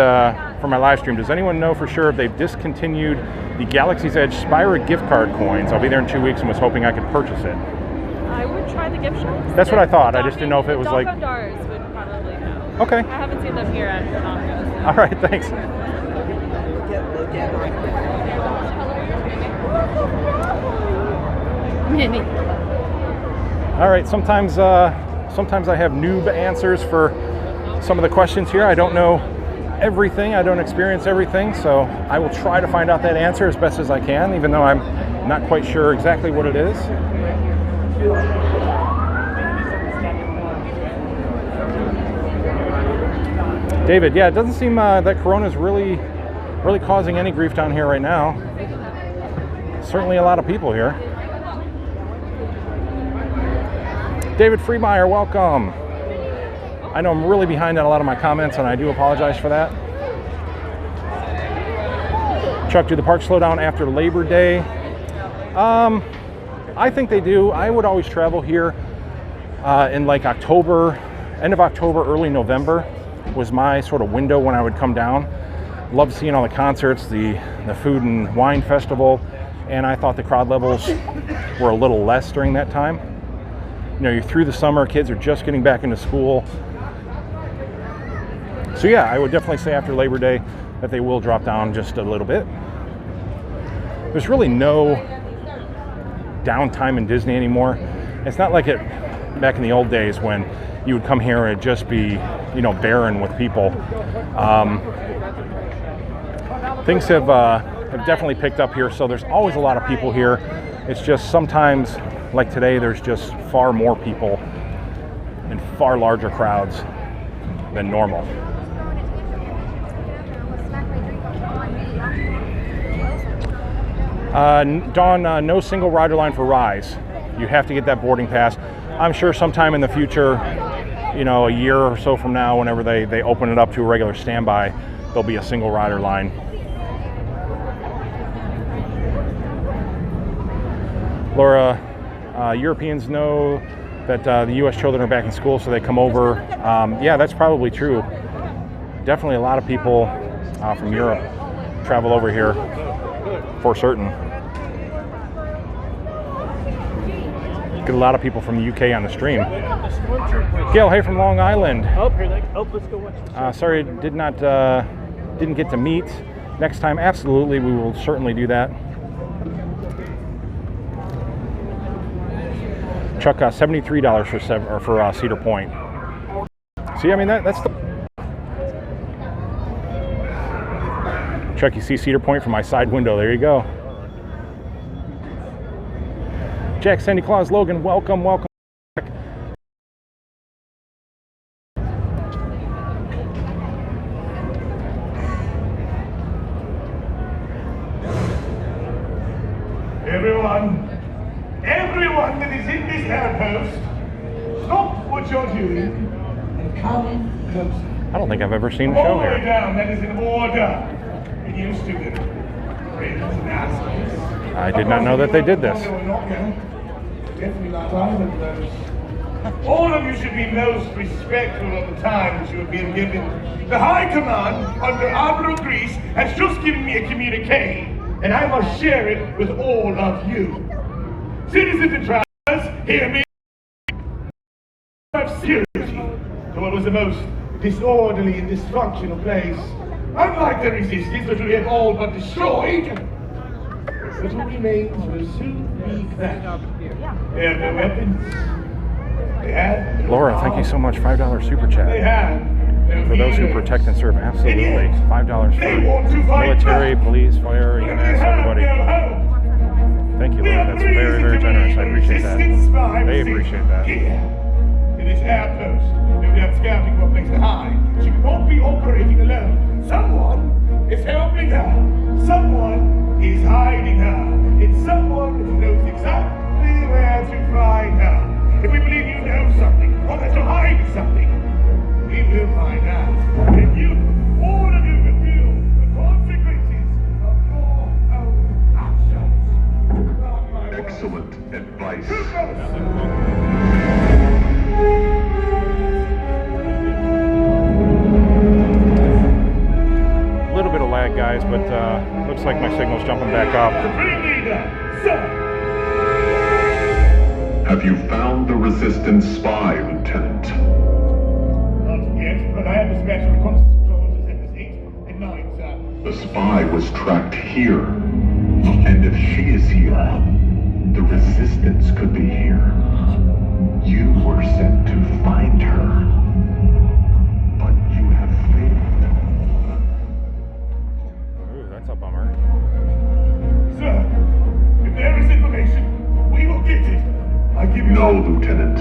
for my live stream, does anyone know for sure if they've discontinued the Galaxy's Edge Spira gift card coins? I'll be there in 2 weeks and was hoping I could purchase it. I would try the gift shops. That's what I thought. I just didn't know if it was like... Dockers would probably know. Okay. I haven't seen them here at Dockers. All right, thanks. All right, sometimes I have noob answers for some of the questions here. I don't know everything, I don't experience everything, so I will try to find out that answer as best as I can, even though I'm not quite sure exactly what it is. David, yeah, it doesn't seem that Corona's really causing any grief down here right now. certainly a lot of people here. David Freemeyer, welcome. I know I'm really behind on a lot of my comments, and I do apologize for that. Chuck, do the parks slow down after Labor Day? I think they do. I would always travel here in like October, end of October, early November was my sort of window when I would come down. Loved seeing all the concerts, the food and wine festival, and I thought the crowd levels were a little less during that time. You know, you're through the summer, kids are just getting back into school. So yeah, I would definitely say after Labor Day that they will drop down just a little bit. There's really no downtime in Disney anymore. It's not like it back in the old days when you would come here and it'd just be, you know, barren with people. Things have definitely picked up here, so there's always a lot of people here. It's just sometimes, like today, there's just far more people and far larger crowds than normal. Dawn, no single rider line for Rise. You have to get that boarding pass. I'm sure sometime in the future, you know, a year or so from now, whenever they open it up to a regular standby, there'll be a single rider line. Laura, Europeans know that the U.S. children are back in school, so they come over. Yeah, that's probably true. Definitely a lot of people from Europe travel over here for certain. Get a lot of people from the UK on the stream. Gail, hey from Long Island. Oh, here they go. Oh, let's go watch. Sorry, didn't get to meet. Next time, absolutely, we will certainly do that. Chuck, $73 for Cedar Point. See, I mean that's the. Chuck, you see Cedar Point from my side window. There you go. Jack, Sandy Claus, Logan, welcome. Everyone that is in this airpost, stop what you're doing and come closer. I don't think I've ever seen a show All the way here. down, that is an order. It used to be friends and assholes. I did not know that they did this. Definitely not either of those. All of you should be most respectful of the time that you have been given. The High Command under Admiral Grease has just given me a communique, and I must share it with all of you. Citizens and travelers, hear me. Of security to what was the most disorderly and dysfunctional place. Unlike the resistance that we have all but destroyed, what remains will soon be crashed. They have no weapons. They have no Laura, thank you so much. $5 super They chat. have no For those who leaders. protect and serve, absolutely. $5 They want to for fight military, back. police, fire, But EMS, they have everybody. no hope. Thank you, We Laura. have That's very, reason very to generous. I believe appreciate that. resistance spies They appreciate that. Here, in this outpost, no doubt scouting for a place to hide. She won't be operating alone. Someone is helping her. Someone is hiding her. And someone knows exactly where to find her. If we believe you know something, or that you're hiding something, we will find out. And you, all of you, will feel the consequences of your own actions. Not my words. Excellent advice. A little bit of lag, guys, but looks like my signal's jumping back up. Supreme Leader, sir! Have you found the Resistance spy, Lieutenant? Not yet, but I have dispatched reconnaissance patrols to sectors 8 and 9, sir. The spy was tracked here. And if she is here, the Resistance could be here. You were sent to find her. But you have failed. Ooh, that's a bummer. Sir, if there is information, we will get it. I give you No, Lieutenant.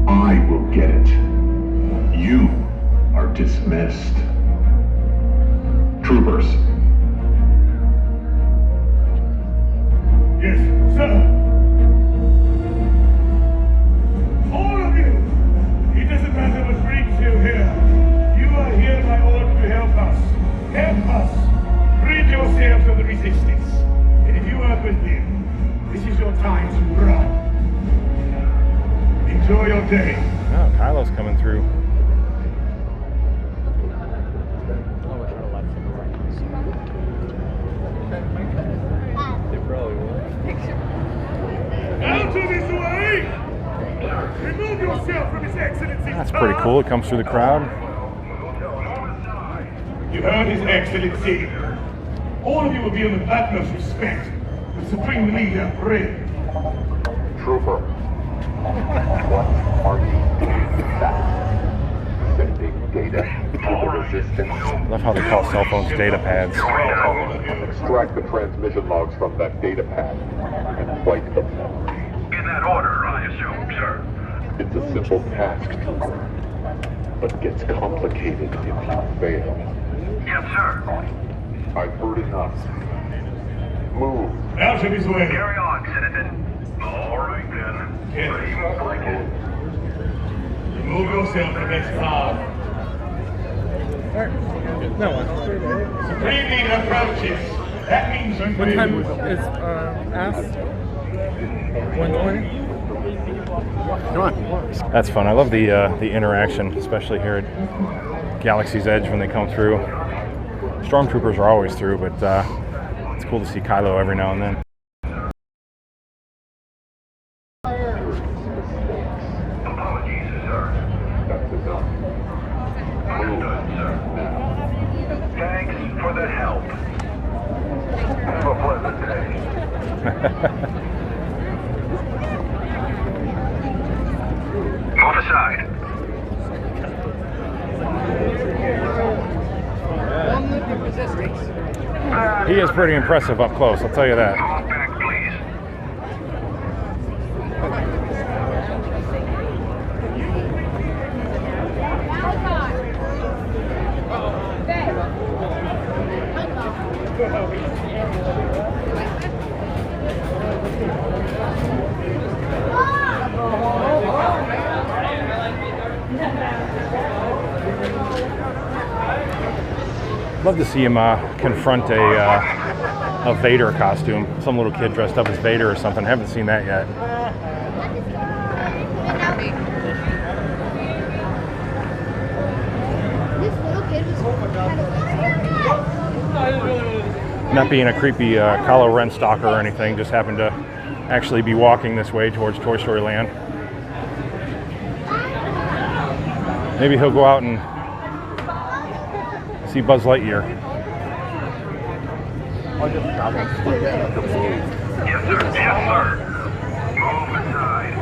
I will get it. You are dismissed. Troopers. Yes, sir. All of you, it doesn't matter what brings you here. You are here by order to help us. Help us. Rid yourselves of the resistance. And if you work with him, this is your time to run. Enjoy your day. Oh, Kylo's coming through. Out of his way! Remove yourself from His Excellency's That's pretty cool. It comes through the crowd. You heard His Excellency. All of you will be on the utmost respect. The Supreme Leader, Red. Trooper, what are you doing that? Sending data to the resistance. I love how they call cell phones data pads. Extract the transmission logs from that data pad and wipe them. In that order, I assume, sir. It's a simple task, but gets complicated if you fail. Yes, sir. I've heard enough. Move. Out of his way. Carry on, citizen. All right, then. Yes. But he won't like it. Remove yourself from his path. No one. Supreme Leader approaches. That means you What time move. is asked? 1:20? Come on. That's fun. I love the interaction, especially here at Galaxy's Edge when they come through. Stormtroopers are always through, but it's cool to see Kylo every now and then. Apologies, sir. That's enough. Understood, sir. Thanks for the help. Have a pleasant day. Move aside. He is pretty impressive up close, I'll tell you that. Move back, please. Love to see him confront a Vader costume. Some little kid dressed up as Vader or something. Haven't seen that yet. Not being a creepy Kylo Ren stalker or anything, just happened to actually be walking this way towards Toy Story Land. Maybe he'll go out and see Buzz Lightyear. Yes, sir. Yes, sir. Move aside.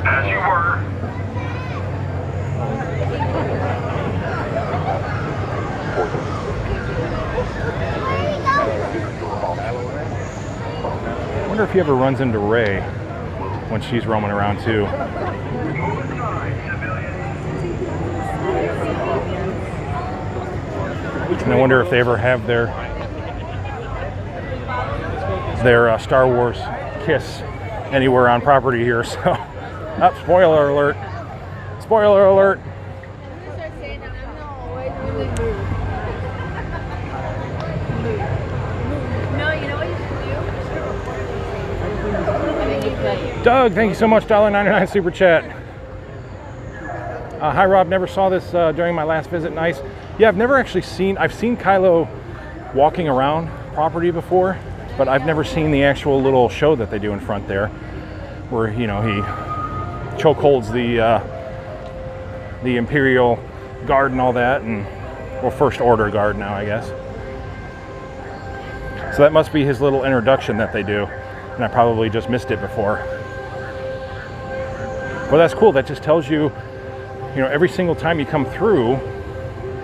As you were. I wonder if he ever runs into Rey when she's roaming around too. Move aside, civilian. And I wonder if they ever have their Star Wars kiss anywhere on property here. So, spoiler alert! Spoiler alert! Doug, thank you so much. $1.99 super chat. Hi Rob, never saw this during my last visit. Nice. Yeah, I've seen Kylo walking around property before, but I've never seen the actual little show that they do in front there, where he chokeholds the Imperial Guard and all that, and well, First Order Guard now, I guess. So that must be his little introduction that they do, and I probably just missed it before. Well, that's cool. That just tells you, every single time you come through,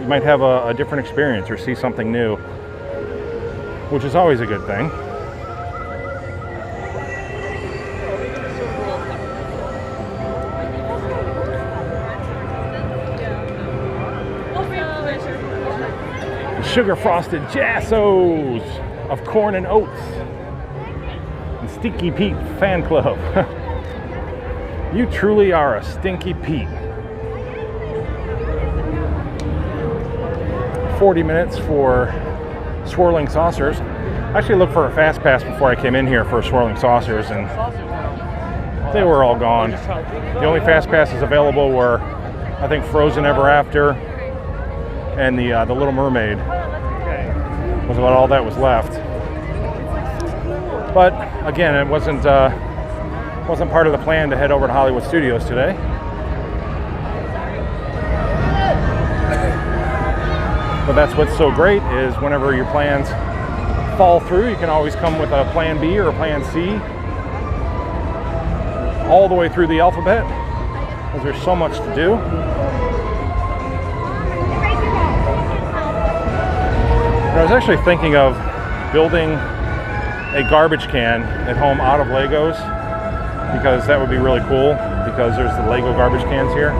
you might have a different experience or see something new, which is always a good thing. Sugar frosted Jassos. of Corn and Oats and Stinky Pete fan club. You truly are a Stinky Pete. 40 minutes for swirling saucers. I actually looked for a fast pass before I came in here for swirling saucers, and they were all gone. The only fast passes available were, I think, Frozen Ever After and the Little Mermaid. Was about all that was left. But again, it wasn't part of the plan to head over to Hollywood Studios today. But that's what's so great is whenever your plans fall through, you can always come with a plan B or a plan C all the way through the alphabet, because there's so much to do. I was actually thinking of building a garbage can at home out of Legos, because that would be really cool, because there's the Lego garbage cans here.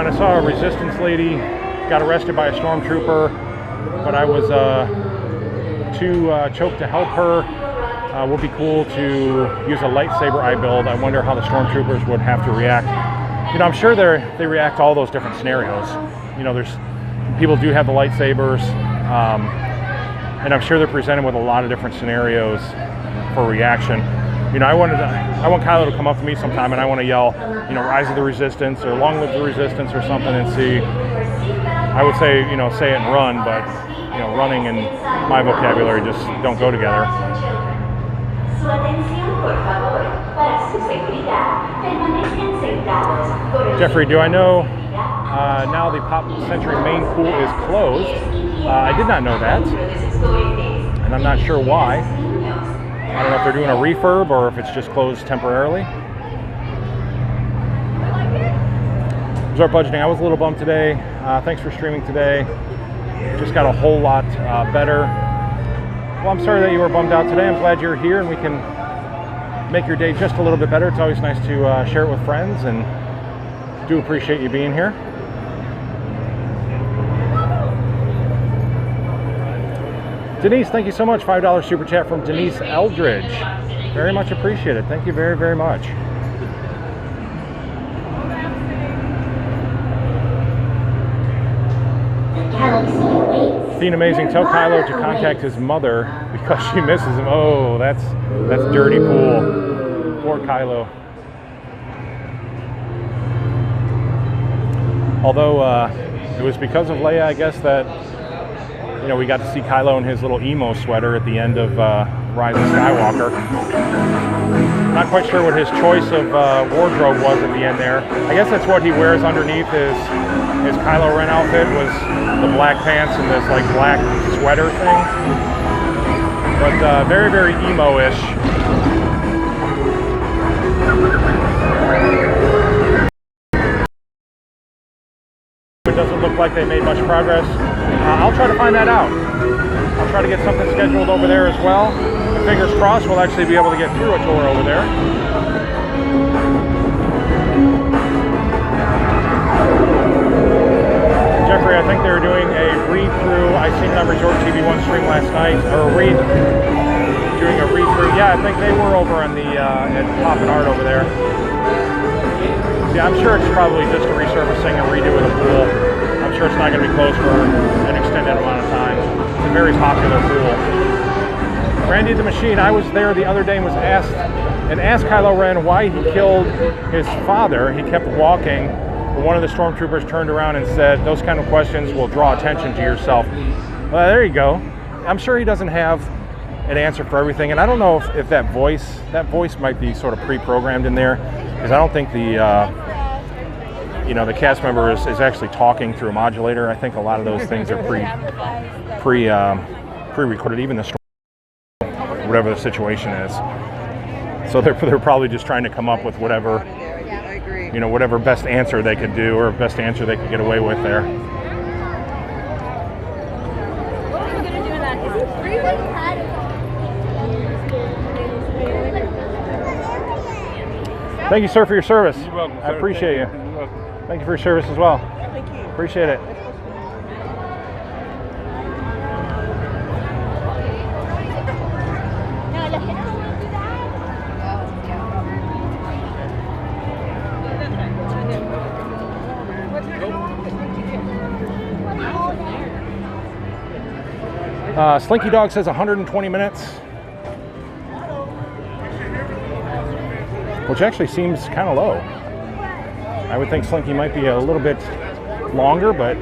I saw a resistance lady got arrested by a stormtrooper, but I was too choked to help her. Would be cool to use a lightsaber I build. I wonder how the stormtroopers would have to react. You know, I'm sure they react to all those different scenarios. You know, there's people do have the lightsabers, and I'm sure they're presented with a lot of different scenarios for reaction. You know, I want Kylo to come up to me sometime, and I want to yell, you know, Rise of the Resistance or Long Live the Resistance or something, and see. I would say, you know, say it and run, but you know, running and my vocabulary just don't go together. Jeffrey, do I know now the Pop Century main pool is closed? I did not know that, and I'm not sure why. I don't know if they're doing a refurb or if it's just closed temporarily. Resort budgeting, I was a little bummed today. Thanks for streaming today. Just got a whole lot better. Well, I'm sorry that you were bummed out today. I'm glad you're here and we can make your day just a little bit better. It's always nice to share it with friends, and do appreciate you being here. Denise, thank you so much. $5 super chat from Denise Eldridge. Very much appreciated. Thank you very, very much. Theme Amazing, tell Kylo to contact his mother because she misses him. Oh, that's dirty pool. Poor Kylo. Although it was because of Leia, I guess, that you know, we got to see Kylo in his little emo sweater at the end of Rise of Skywalker. Not quite sure what his choice of wardrobe was at the end there. I guess that's what he wears underneath his Kylo Ren outfit, was the black pants and this like black sweater thing. But very, very emo-ish. It doesn't look like they made much progress. I'll try to find that out. I'll try to get something scheduled over there as well. And fingers crossed we'll actually be able to get through a tour over there. Jeffrey, I think they were doing a read-through. I seen it on Resort TV 1 stream last night, or doing a read-through. Yeah, I think they were over on the at Pop and Art over there. Yeah, I'm sure it's probably just a resurfacing and redo of the pool. I'm sure it's not going to be closed for an extended amount of time. It's a very popular pool. Randy the Machine, I was there the other day and asked Kylo Ren why he killed his father. He kept walking, but one of the stormtroopers turned around and said, "Those kind of questions will draw attention to yourself." Well, there you go. I'm sure he doesn't have an answer for everything, and I don't know if that voice might be sort of pre-programmed in there, because I don't think the the cast member is actually talking through a modulator. I think a lot of those things are pre-recorded, even the story, whatever the situation is. So they're probably just trying to come up with whatever, whatever best answer they could do or best answer they could get away with there. Thank you, sir, for your service. You're welcome, I sir. appreciate you. You're welcome. Thank you for your service as well. Thank you. Appreciate it. Slinky Dog says 120 minutes, which actually seems kind of low. I would think Slinky might be a little bit longer, but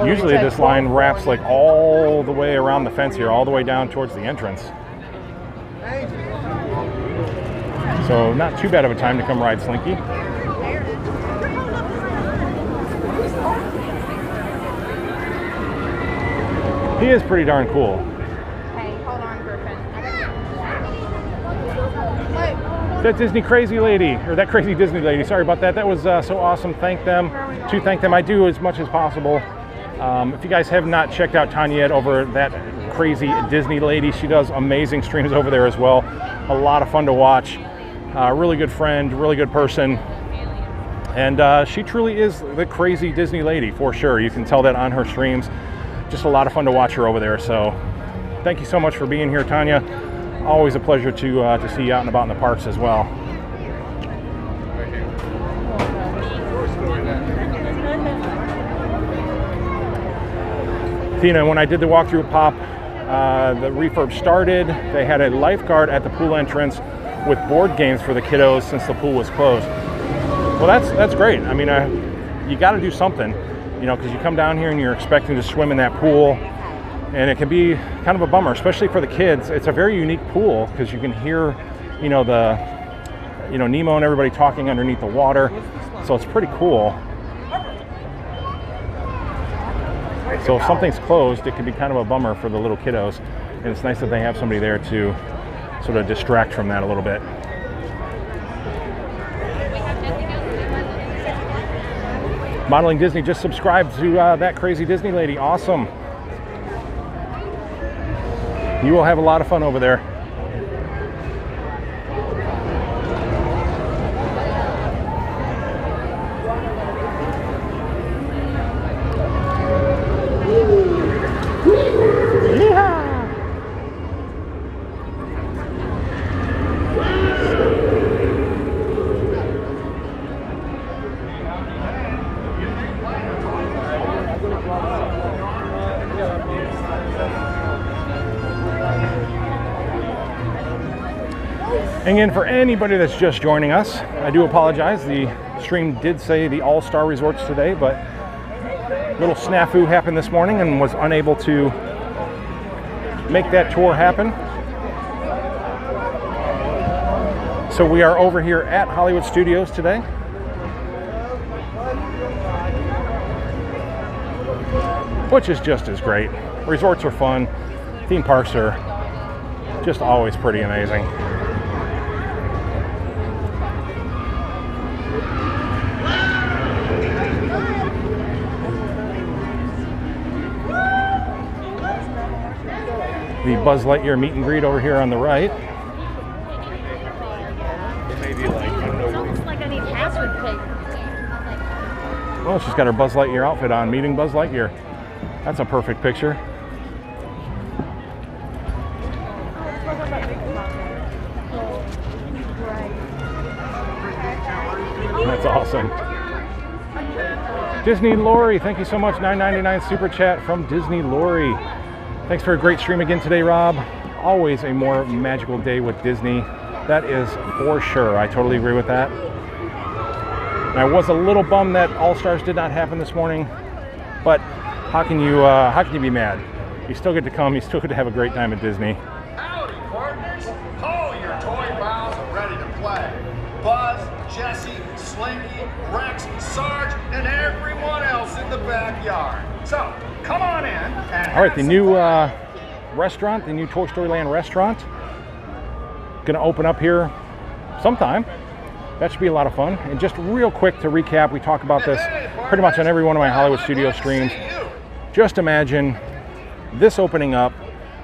usually this line wraps like all the way around the fence here, all the way down towards the entrance. So not too bad of a time to come ride Slinky. He is pretty darn cool. Hey, hold on, Griffin. That Disney crazy lady, or that crazy Disney lady, sorry about that. That was so awesome. Thank them. To thank them, I do as much as possible. If you guys have not checked out Tanya yet over that crazy Disney lady, she does amazing streams over there as well. A lot of fun to watch. Really good friend, really good person. And she truly is the crazy Disney lady for sure. You can tell that on her streams. Just a lot of fun to watch her over there. So thank you so much for being here, Tanya. Always a pleasure to see you out and about in the parks as well. Tina, when I did the walkthrough at Pop, the refurb started. They had a lifeguard at the pool entrance with board games for the kiddos since the pool was closed. Well, that's great. I mean, you got to do something. You know, because you come down here and you're expecting to swim in that pool, and it can be kind of a bummer, especially for the kids. It's a very unique pool because you can hear, Nemo and everybody talking underneath the water. So it's pretty cool. So if something's closed, it can be kind of a bummer for the little kiddos, and it's nice that they have somebody there to sort of distract from that a little bit. Modeling Disney just subscribed to that crazy Disney lady. Awesome. You will have a lot of fun over there. Again, for anybody that's just joining us, I do apologize. The stream did say the All-Star Resorts today, but a little snafu happened this morning and was unable to make that tour happen. So we are over here at Hollywood Studios today. Which is just as great. Resorts are fun. Theme parks are just always pretty amazing. The Buzz Lightyear meet and greet over here on the right. It's almost like I need password pick. Well, she's got her Buzz Lightyear outfit on, meeting Buzz Lightyear. That's a perfect picture. That's awesome. Disney Lori, thank you so much. $9.99 super chat from Disney Lori. Thanks for a great stream again today, Rob. Always a more magical day with Disney. That is for sure. I totally agree with that. And I was a little bummed that All Stars did not happen this morning, but how can you be mad? You still get to come. You still get to have a great time at Disney. Howdy, partners. All your toy pals are ready to play. Buzz, Jesse, Slinky, Rex, Sarge, and everyone else in the backyard. So, come on in. And all right, the new restaurant, the new Toy Story Land restaurant, gonna open up here sometime. That should be a lot of fun. And just real quick to recap, we talk about this pretty much on every one of my Hollywood Studio streams. Just imagine this opening up,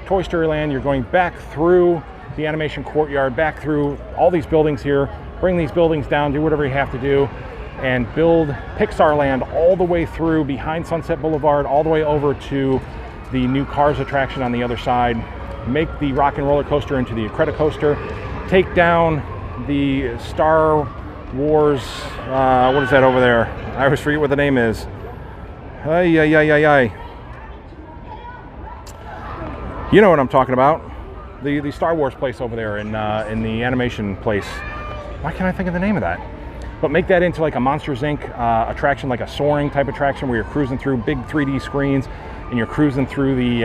Toy Story Land. You're going back through the animation courtyard, back through all these buildings here, bring these buildings down, do whatever you have to do, and build Pixar Land all the way through behind Sunset Boulevard, all the way over to the new Cars attraction on the other side, make the Rock and Roller Coaster into the Incredicoaster, take down the Star Wars, what is that over there? I always forget what the name is. You know what I'm talking about. The Star Wars place over there in the animation place. Why can't I think of the name of that? But make that into like a Monsters Inc. Attraction, like a soaring type attraction where you're cruising through big 3D screens and you're cruising through the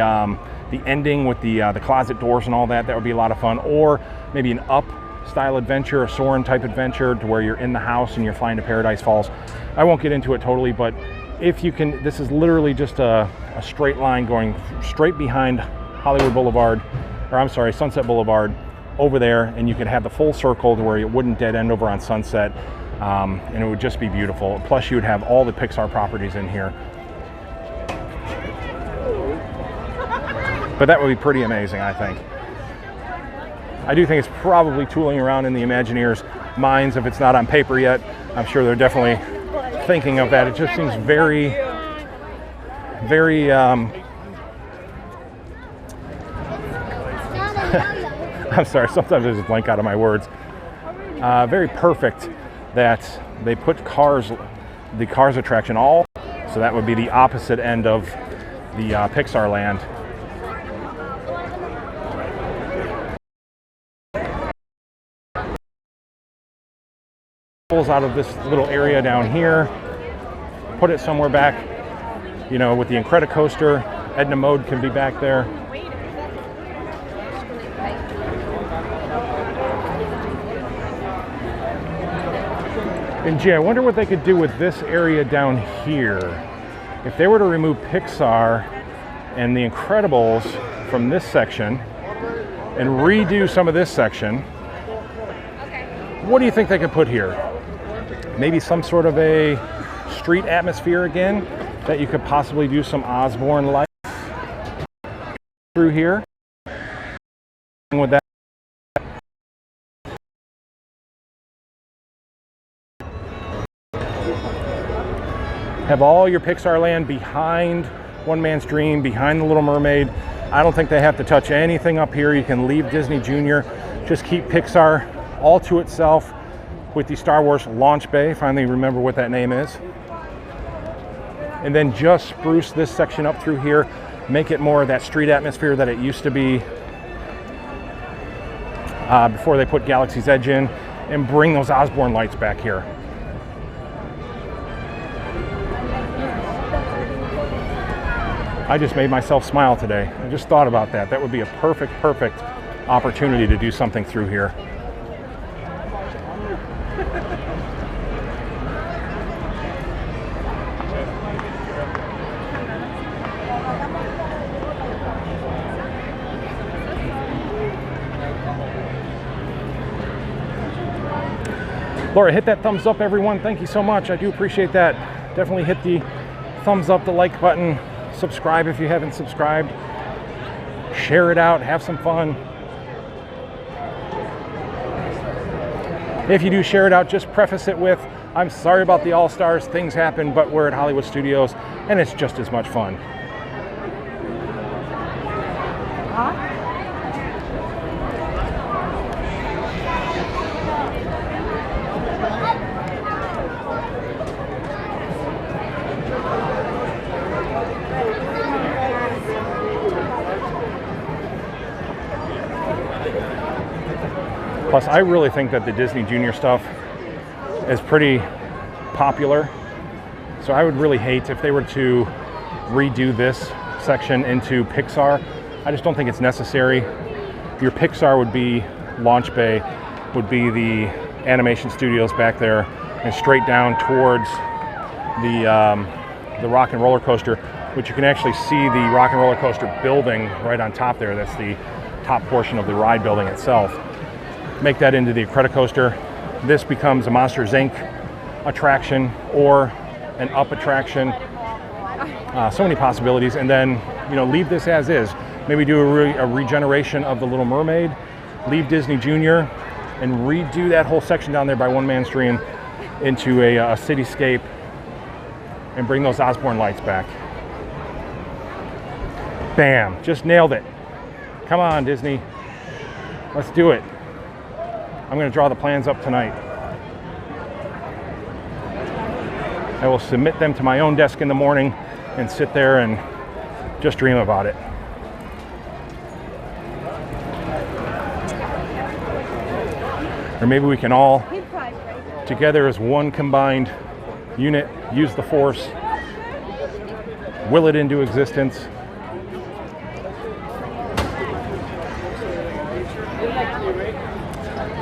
ending with the closet doors and all that. That would be a lot of fun. Or maybe an Up style adventure, a soaring type adventure to where you're in the house and you're flying to Paradise Falls. I won't get into it totally, but if you can, this is literally just a straight line going straight behind Hollywood Boulevard, or I'm sorry, Sunset Boulevard over there, and you could have the full circle to where it wouldn't dead end over on Sunset, and it would just be beautiful. Plus you would have all the Pixar properties in here. But that would be pretty amazing, I think. I do think it's probably tooling around in the Imagineers' minds if it's not on paper yet. I'm sure they're definitely thinking of that. It just seems very, very, I'm sorry, sometimes I just blank out of my words. Very perfect that they put the Cars attraction all, so that would be the opposite end of the Pixar Land. Pulls out of this little area down here, put it somewhere back, you know, with the Incredicoaster. Edna Mode can be back there. And gee, I wonder what they could do with this area down here. If they were to remove Pixar and the Incredibles from this section and redo some of this section, what do you think they could put here? Maybe some sort of a street atmosphere again, that you could possibly do some Osborne lights through here. With that, have all your Pixar Land behind One Man's Dream, behind The Little Mermaid. I don't think they have to touch anything up here. You can leave Disney Junior, just keep Pixar all to itself with the Star Wars launch bay. Finally remember what that name is. And then just spruce this section up through here, make it more of that street atmosphere that it used to be before they put Galaxy's Edge in, and bring those Osborne lights back here. I just made myself smile today. I just thought about that. That would be a perfect opportunity to do something through here. Laura, hit that thumbs up, everyone. Thank you so much. I do appreciate that. Definitely hit the thumbs up, the like button. Subscribe if you haven't subscribed. Share it out. Have some fun. If you do share it out, just preface it with, I'm sorry about the All-Stars. Things happen, but we're at Hollywood Studios, and it's just as much fun. Plus, I really think that the Disney Junior stuff is pretty popular. So I would really hate if they were to redo this section into Pixar. I just don't think it's necessary. Your Pixar would be launch bay, would be the animation studios back there, and straight down towards the Rock and Roller Coaster, which you can actually see the Rock and Roller Coaster building right on top there. That's the top portion of the ride building itself. Make that into the Incredicoaster. This becomes a Monsters Inc. attraction or an Up attraction. So many possibilities. And then, you know, leave this as is. Maybe do a regeneration of the Little Mermaid. Leave Disney Junior. and redo that whole section down there by One Man Stream into a cityscape and bring those Osborne lights back. Bam, just nailed it. Come on, Disney. Let's do it. I'm going to draw the plans up tonight. I will submit them to my own desk in the morning and sit there and just dream about it. Or maybe we can all, together as one combined unit, use the Force, will it into existence.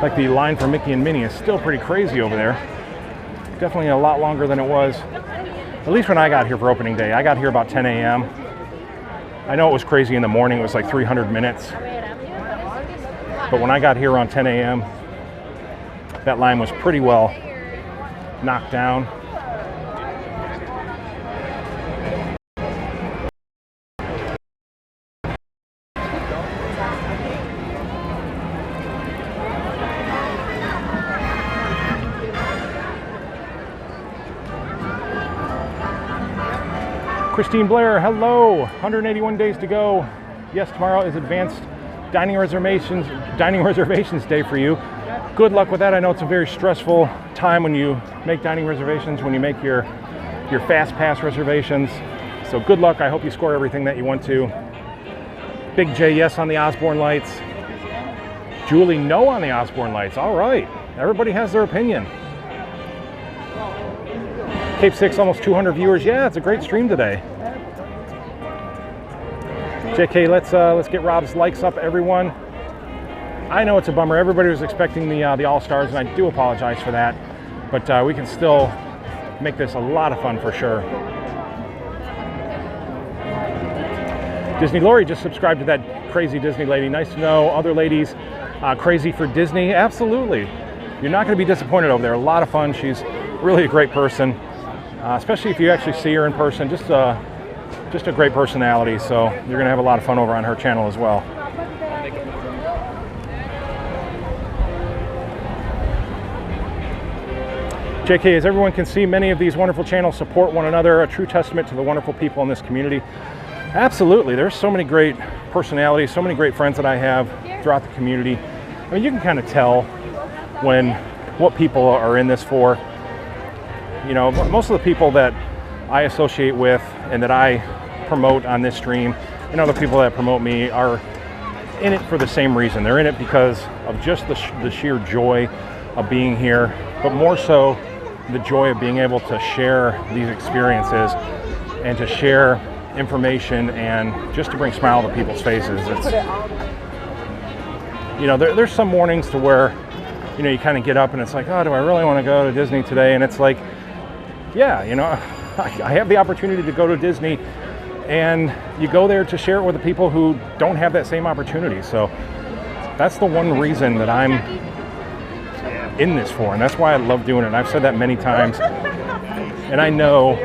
Like the line for Mickey and Minnie is still pretty crazy over there. Definitely a lot longer than it was, at least when I got here for opening day. I got here about 10 a.m. I know it was crazy in the morning. It was like 300 minutes. But when I got here around 10 a.m., that line was pretty well knocked down. Christine Blair, hello. 181 days to go. Yes, tomorrow is advanced dining reservations day for you. Good luck with that. I know it's a very stressful time when you make dining reservations, when you make your fast pass reservations. So good luck. I hope you score everything that you want to. Big J, yes on the Osborne lights. Julie, no on the Osborne lights. All right. Everybody has their opinion. Cape 6, almost 200 viewers. Yeah, it's a great stream today. JK, let's get Rob's likes up, everyone. I know it's a bummer. Everybody was expecting the All-Stars, and I do apologize for that. But we can still make this a lot of fun for sure. Disney Lori just subscribed to that crazy Disney lady. Nice to know. Other ladies crazy for Disney. Absolutely. You're not going to be disappointed over there. A lot of fun. She's really a great person. Especially if you actually see her in person, just a great personality. So you're going to have a lot of fun over on her channel as well. JK, as everyone can see, many of these wonderful channels support one another, a true testament to the wonderful people in this community. Absolutely, there's so many great personalities, so many great friends that I have throughout the community. I mean, you can kind of tell what people are in this for. You know, most of the people that I associate with and that I promote on this stream and other people that promote me are in it for the same reason. They're in it because of just the sheer joy of being here, but more so the joy of being able to share these experiences and to share information and just to bring a smile to people's faces. It's, you know, there's some mornings to where, you know, you kind of get up and it's like, oh, do I really want to go to Disney today? And it's like, yeah, you know, I have the opportunity to go to Disney, and you go there to share it with the people who don't have that same opportunity. So that's the one reason that I'm in this for, and that's why I love doing it. And I've said that many times, and I know,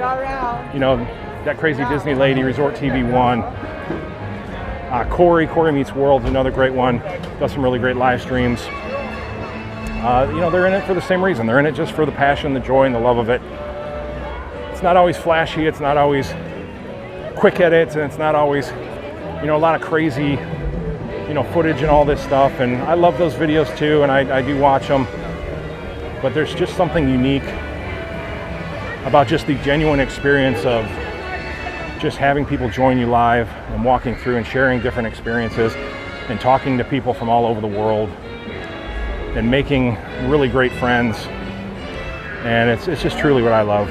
you know, that crazy Disney lady, Resort TV 1, Corey Meets World, another great one, does some really great live streams. You know, they're in it for the same reason. They're in it just for the passion, the joy, and the love of it. It's not always flashy, it's not always quick edits, and it's not always, you know, a lot of crazy, you know, footage and all this stuff. And I love those videos too, and I do watch them. But there's just something unique about just the genuine experience of just having people join you live and walking through and sharing different experiences and talking to people from all over the world and making really great friends. And it's just truly what I love.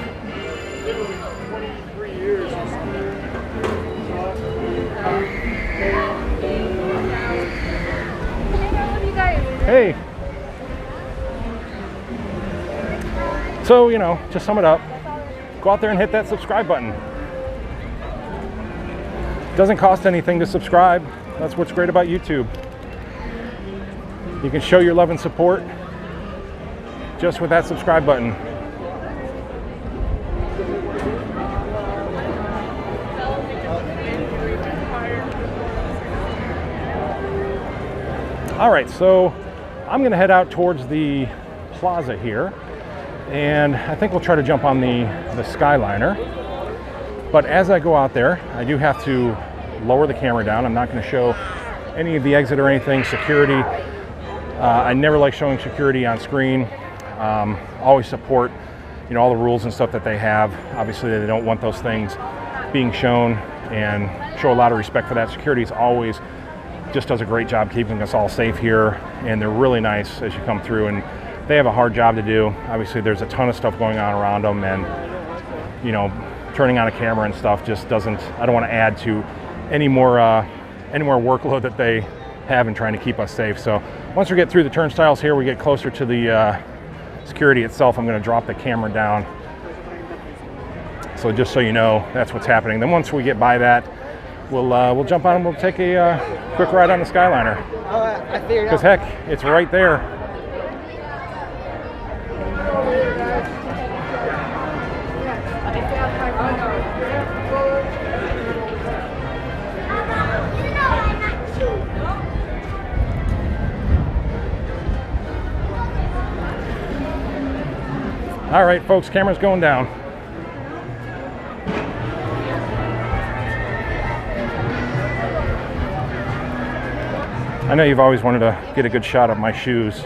Hey. So, you know, to sum it up, go out there and hit that subscribe button. Doesn't cost anything to subscribe. That's what's great about YouTube. You can show your love and support just with that subscribe button. All right, so I'm going to head out towards the plaza here, and I think we'll try to jump on the Skyliner. But as I go out there, I do have to lower the camera down. I'm not going to show any of the exit or anything. Security, I never like showing security on screen. Always support, you know, all the rules and stuff that they have. Obviously, they don't want those things being shown, and show a lot of respect for that. Security is always just does a great job keeping us all safe here, and they're really nice as you come through, and they have a hard job to do. Obviously, there's a ton of stuff going on around them, and you know, turning on a camera and stuff just doesn't, I don't want to add to any more workload that they have in trying to keep us safe. So once we get through the turnstiles here, we get closer to the security itself, I'm going to drop the camera down. So just so you know, that's what's happening. Then once we get by that, we'll jump on and we'll take a quick ride on the Skyliner. I figured out. Because heck, it's right there. All right, folks, camera's going down. I know you've always wanted to get a good shot of my shoes.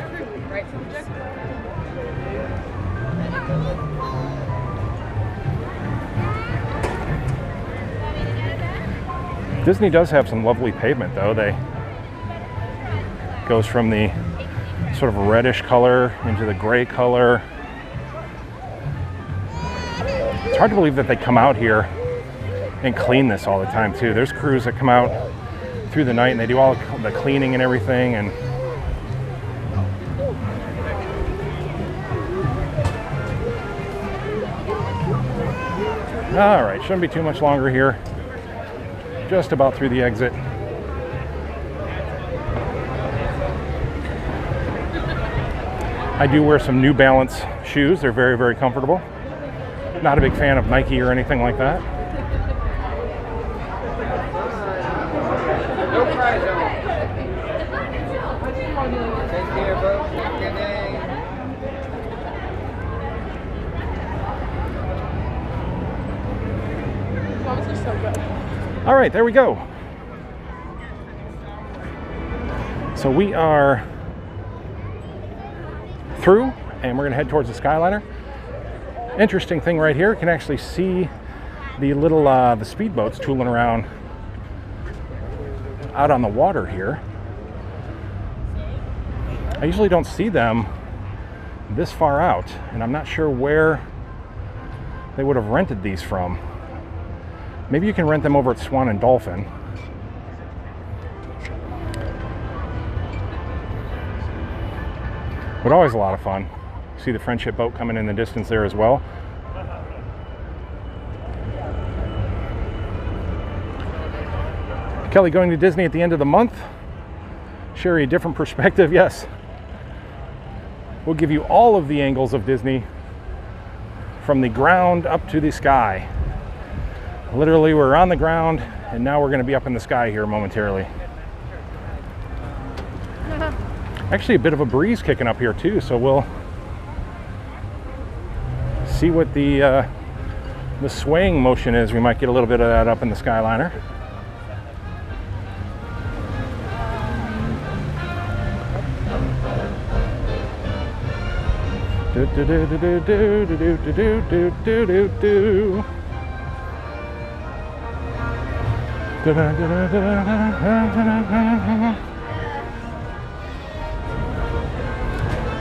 Disney does have some lovely pavement, though. They goes from the sort of reddish color into the gray color. It's hard to believe that they come out here and clean this all the time, too. There's crews that come out through the night and they do all the cleaning and everything, and all right, shouldn't be too much longer here. Just about through the exit. I do wear some New Balance shoes. They're very, very comfortable. Not a big fan of Nike or anything like that. All right, there we go. So we are through, and we're gonna head towards the Skyliner. Interesting thing right here, you can actually see the little the speedboats tooling around out on the water here. I usually don't see them this far out, and I'm not sure where they would have rented these from. Maybe you can rent them over at Swan and Dolphin. But always a lot of fun. See the Friendship boat coming in the distance there as well. Kelly, going to Disney at the end of the month. Share a different perspective, yes. We'll give you all of the angles of Disney from the ground up to the sky. Literally, we're on the ground, and now we're going to be up in the sky here momentarily. Actually, a bit of a breeze kicking up here too, so we'll see what the swaying motion is. We might get a little bit of that up in the Skyliner. Do do do do do do do do do do do do.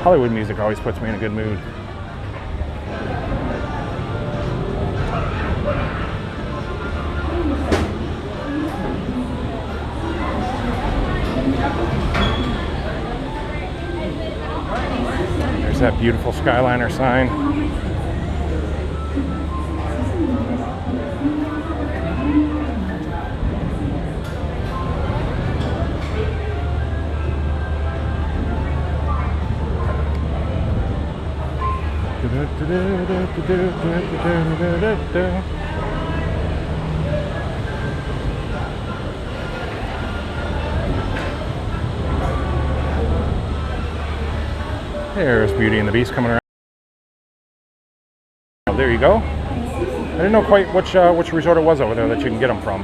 Hollywood music always puts me in a good mood. There's that beautiful Skyliner sign. There's Beauty and the Beast coming around. Oh, there you go. I didn't know quite which resort it was over there that you can get them from.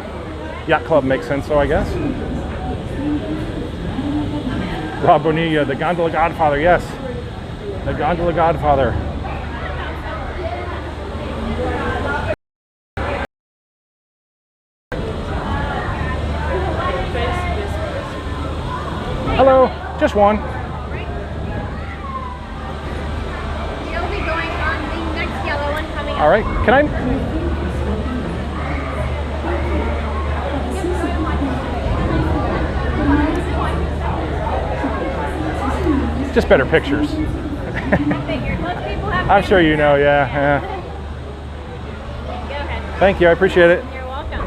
Yacht Club makes sense, though, I guess. Rob Bonilla, the Gondola Godfather, yes. The Gondola Godfather. Hello, just one. You'll be going on the next yellow one coming up. All right, can I? Just better pictures. I'm sure you know, yeah. Go ahead. Thank you, I appreciate it. You're welcome.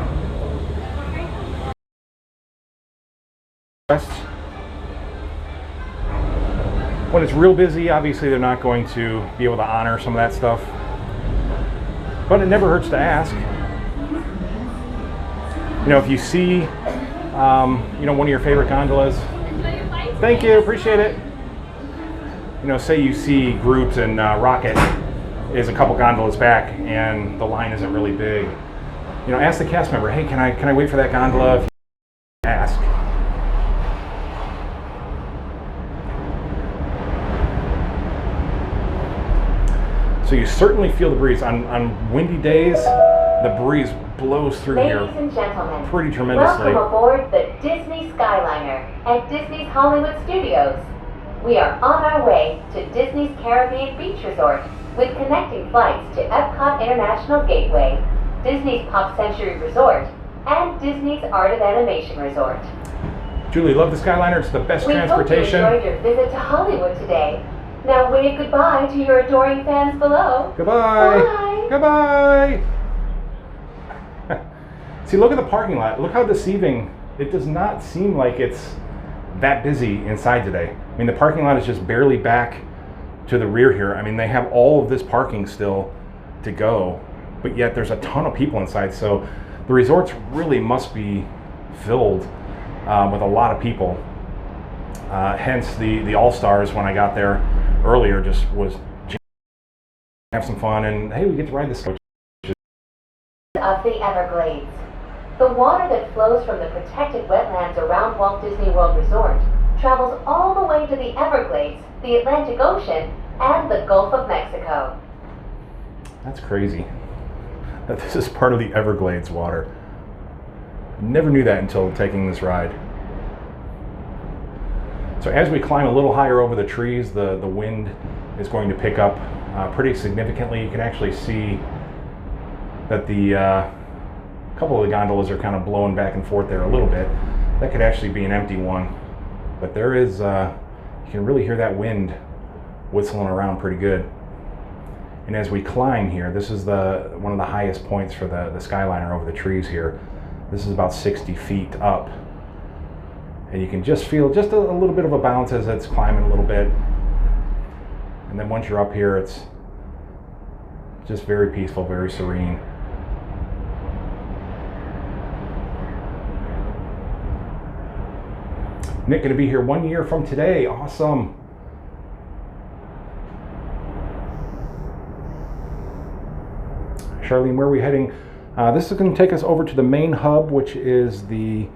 When it's real busy, obviously they're not going to be able to honor some of that stuff. But it never hurts to ask. You know, if you see, you know, one of your favorite gondolas, thank you, appreciate it. You know, say you see Groot and Rocket is a couple gondolas back and the line isn't really big. You know, ask the cast member, hey, can I wait for that gondola? If you ask. So you certainly feel the breeze. On windy days, the breeze blows through here Ladies and gentlemen, pretty tremendously. welcome aboard the Disney Skyliner at Disney's Hollywood Studios. We are on our way to Disney's Caribbean Beach Resort with connecting flights to Epcot International Gateway, Disney's Pop Century Resort, and Disney's Art of Animation Resort. Julie, love the Skyliner. It's the best We transportation. hope you enjoyed your visit to Hollywood today. Now wave goodbye to your adoring fans below. Goodbye. Bye. Goodbye. See, look at the parking lot. Look how deceiving. It does not seem like it's that busy inside today. I mean, the parking lot is just barely back to the rear here. I mean, they have all of this parking still to go, but yet there's a ton of people inside. So the resorts really must be filled with a lot of people. Hence the All-Stars, when I got there earlier, just was have some fun, and hey, we get to ride this coach. Of the Everglades. The water that flows from the protected wetlands around Walt Disney World Resort travels all the way to the Everglades, the Atlantic Ocean, and the Gulf of Mexico. That's crazy that this is part of the Everglades water. Never knew that until taking this ride. So as we climb a little higher over the trees, the wind is going to pick up pretty significantly. You can actually see that the couple of the gondolas are kind of blowing back and forth there a little bit. That could actually be an empty one, but there is, you can really hear that wind whistling around pretty good. And as we climb here, this is one of the highest points for the Skyliner over the trees here. This is about 60 feet up. And you can just feel just a little bit of a bounce as it's climbing a little bit. And then once you're up here, it's just very peaceful, very serene. Nick going to be here 1 year from today. Awesome. Charlene, where are we heading? This is going to take us over to the main hub, which is the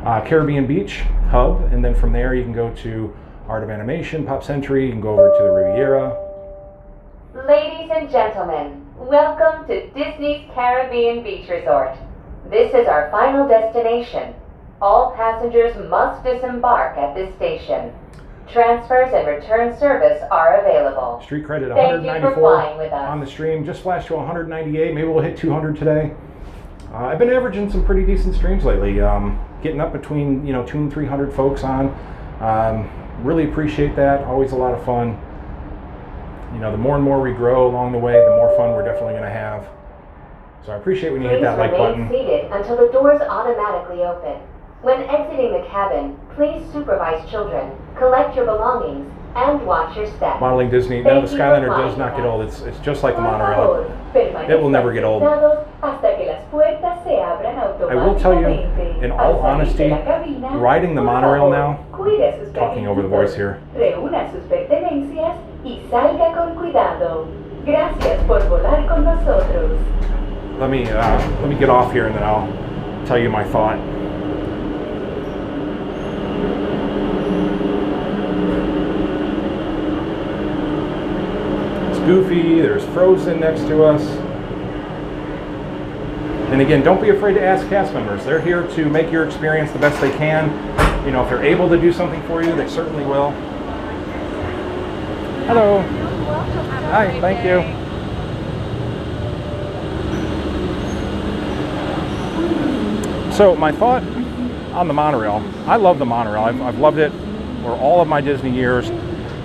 Caribbean Beach hub, and then from there you can go to Art of Animation, Pop Century, you can go over to the Riviera. Ladies and gentlemen, welcome to Disney's Caribbean Beach Resort. This is our final destination. All passengers must disembark at this station. Transfers and return service are available. Street credit Thank you for 194 flying with us. on the stream. Just flashed to 198. Maybe we'll hit 200 today. I've been averaging some pretty decent streams lately. Getting up between 200 and 300 folks on. Really appreciate that. Always a lot of fun. You know, the more and more we grow along the way, the more fun we're definitely going to have. So I appreciate when you hit that like button. Please remain seated until the doors automatically open. When exiting the cabin, please supervise children, collect your belongings, and watch your step. Modeling Disney. No, the Skyliner does not get old. It's just like the monorail. It will never get old. I will tell you, in all honesty, riding the monorail now Cuide sus talking over the voice here. Reúna sus pertenencias y salga con cuidado. Gracias por volar con nosotros. Let me get off here and then I'll tell you my thought. It's Goofy, there's Frozen next to us. And again, don't be afraid to ask cast members. They're here to make your experience the best they can. You know, if they're able to do something for you, they certainly will. Hello. Hi, thank you. So my thought on the monorail, I love the monorail. I've loved it for all of my Disney years.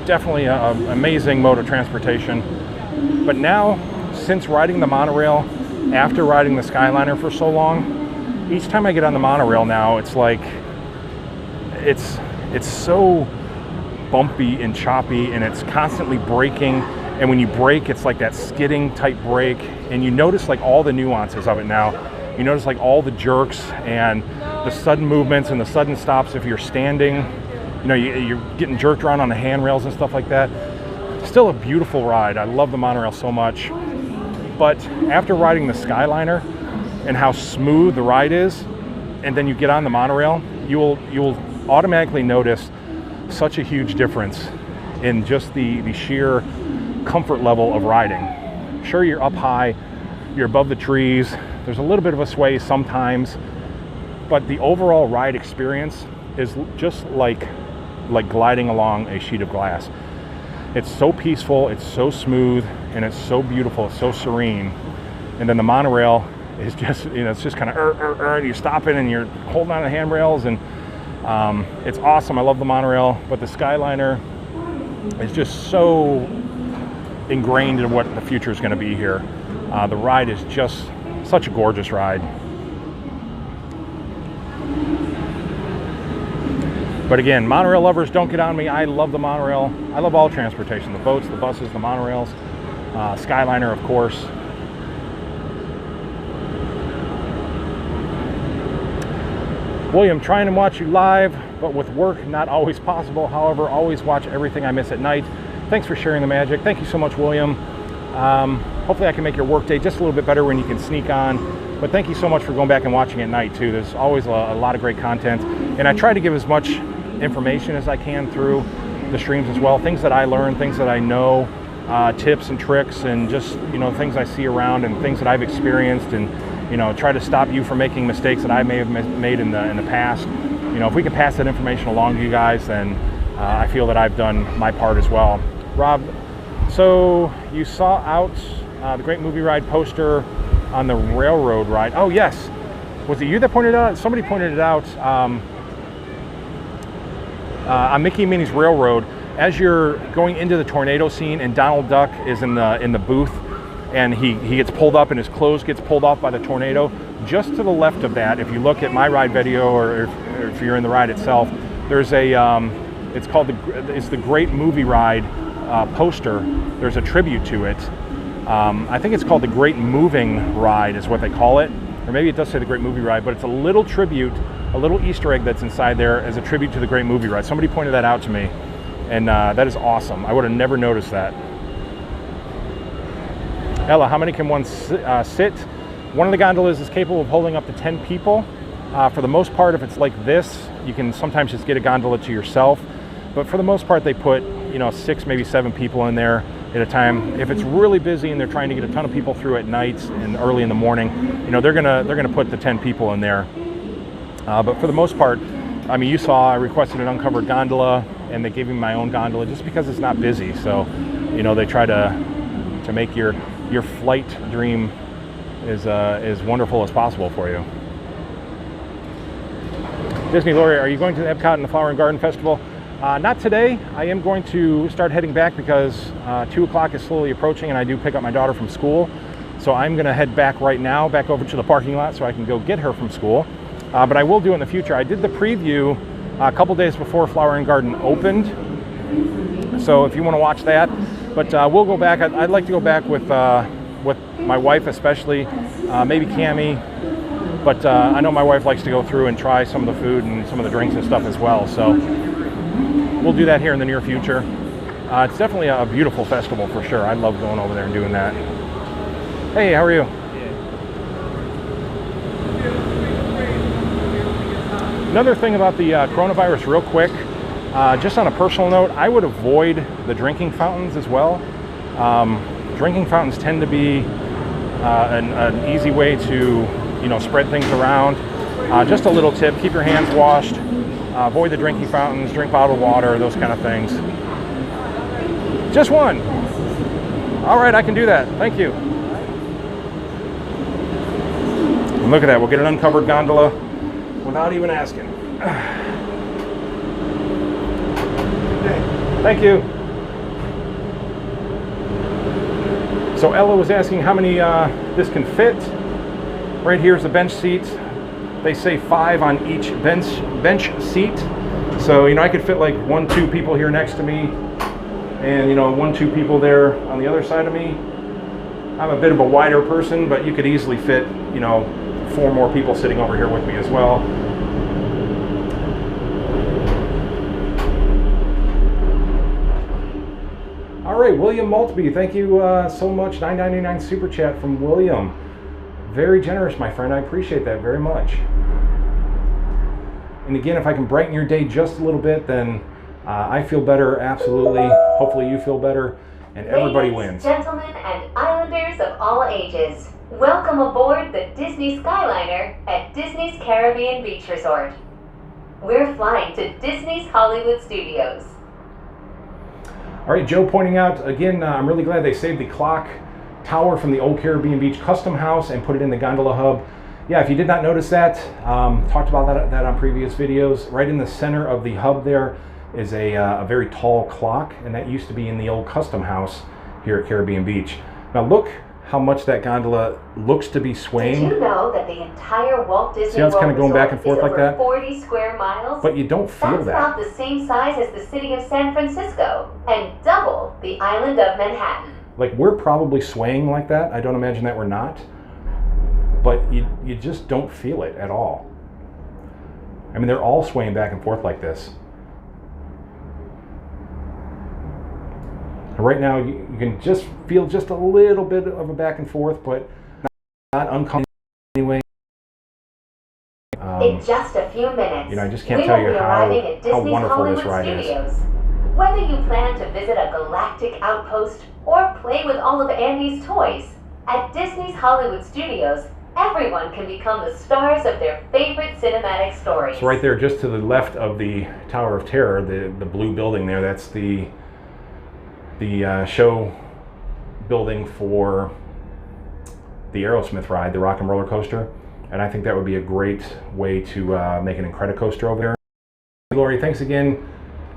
Definitely an amazing mode of transportation. But now, since riding the monorail, after riding the Skyliner for so long, each time I get on the monorail now, it's like, it's so bumpy and choppy, and it's constantly braking. And when you brake, it's like that skidding type brake. And you notice like all the nuances of it now. You notice like all the jerks and the sudden movements and the sudden stops if you're standing. You know, you're getting jerked around on the handrails and stuff like that. Still a beautiful ride. I love the monorail so much. But after riding the Skyliner and how smooth the ride is, and then you get on the monorail, you will automatically notice such a huge difference in just the sheer comfort level of riding. Sure, you're up high, you're above the trees, there's a little bit of a sway sometimes, but the overall ride experience is just like gliding along a sheet of glass. It's so peaceful, it's so smooth, and it's so beautiful, it's so serene. And then the monorail is just, you know, it's just kind of, and you're stopping and you're holding on to the handrails, and it's awesome. I love the monorail, but the Skyliner is just so ingrained in what the future is going to be here. The ride is just such a gorgeous ride. But again, monorail lovers, don't get on me. I love the monorail. I love all transportation, the boats, the buses, the monorails, Skyliner, of course. William, trying to watch you live, but with work not always possible. However, always watch everything I miss at night. Thanks for sharing the magic. Thank you so much, William. Hopefully I can make your workday just a little bit better when you can sneak on. But thank you so much for going back and watching at night too. There's always a lot of great content. And I try to give as much information as I can through the streams as well. Things that I learn, things that I know, tips and tricks, and just, you know, things I see around and things that I've experienced, and, you know, try to stop you from making mistakes that I may have made in the past. You know, if we can pass that information along to you guys, then I feel that I've done my part as well. Rob, so you saw out the Great Movie Ride poster on the railroad ride. Oh yes, was it you that pointed it out? Somebody pointed it out on Mickey and Minnie's Railroad. As you're going into the tornado scene and Donald Duck is in the booth, and he gets pulled up and his clothes gets pulled off by the tornado, just to the left of that, if you look at my ride video, or if you're in the ride itself, there's a it's called the Great Movie Ride poster. There's a tribute to it. I think it's called the Great Moving Ride is what they call it, or maybe it does say the Great Movie Ride, but it's a little tribute, a little Easter egg that's inside there as a tribute to the Great Movie Ride. Somebody pointed that out to me, and that is awesome. I would have never noticed that. Ella, how many can one sit? One of the gondolas is capable of holding up to 10 people. For the most part, if it's like this, you can sometimes just get a gondola to yourself. But for the most part, they put, you know, 6, maybe 7 people in there at a time. If it's really busy and they're trying to get a ton of people through at night and early in the morning, you know, they're gonna put the 10 people in there. But for the most part, I mean, you saw I requested an uncovered gondola, and they gave me my own gondola just because it's not busy. So, you know, they try to make your flight dream as wonderful as possible for you. Disney Lori, are you going to Epcot and the Flower and Garden Festival? Not today. I am going to start heading back because 2 o'clock is slowly approaching, and I do pick up my daughter from school. So I'm going to head back right now, back over to the parking lot so I can go get her from school. But I will do it in the future. I did the preview a couple days before Flower and Garden opened. So if you want to watch that, but we'll go back. I'd like to go back with my wife especially, maybe Cammie. But I know my wife likes to go through and try some of the food and some of the drinks and stuff as well. So we'll do that here in the near future. It's definitely a beautiful festival for sure. I love going over there and doing that. Hey, how are you? Another thing about the coronavirus real quick, just on a personal note, I would avoid the drinking fountains as well. Drinking fountains tend to be an easy way to, spread things around. Just a little tip, keep your hands washed, avoid the drinking fountains, drink bottled water, those kind of things. Just one. All right, I can do that. Thank you. And look at that, we'll get an uncovered gondola without even asking. Thank you. So Ella was asking how many this can fit. Right here's the bench seats. They say 5 on each bench seat. So, I could fit like 1-2 people here next to me and, 1-2 people there on the other side of me. I'm a bit of a wider person, but you could easily fit, 4 more people sitting over here with me as well. All right, William Maltby, thank you so much. $9.99 super chat from William. Very generous, my friend. I appreciate that very much. And again, if I can brighten your day just a little bit, then I feel better, absolutely. Hopefully you feel better, and everybody wins. Ladies, gentlemen, and islanders of all ages, welcome aboard the Disney Skyliner at Disney's Caribbean Beach Resort. We're flying to Disney's Hollywood Studios. All right, Joe pointing out, again, I'm really glad they saved the clock tower from the old Caribbean Beach Custom House and put it in the gondola hub. Yeah, if you did not notice that, talked about that on previous videos. Right in the center of the hub there is a very tall clock, and that used to be in the old Custom House here at Caribbean Beach. Now look how much that gondola looks to be swaying. Did you know that the entire Walt Disney World See how it's kind of going back and forth like that? 40 square miles? But you don't feel that. That's about the same size as the city of San Francisco and double the island of Manhattan. Like, we're probably swaying like that. I don't imagine that we're not. But you just don't feel it at all. I mean, they're all swaying back and forth like this. And right now, you can just feel just a little bit of a back and forth, but not uncomfortable anyway. In just a few minutes, I just can't tell you how wonderful this ride is. Whether you plan to visit a galactic outpost or play with all of Andy's toys, at Disney's Hollywood Studios, everyone can become the stars of their favorite cinematic stories. So right there, just to the left of the Tower of Terror, the blue building there, that's the show building for the Aerosmith ride, the Rock and Roller Coaster. And I think that would be a great way to make an Incredicoaster over there. Lori, thanks again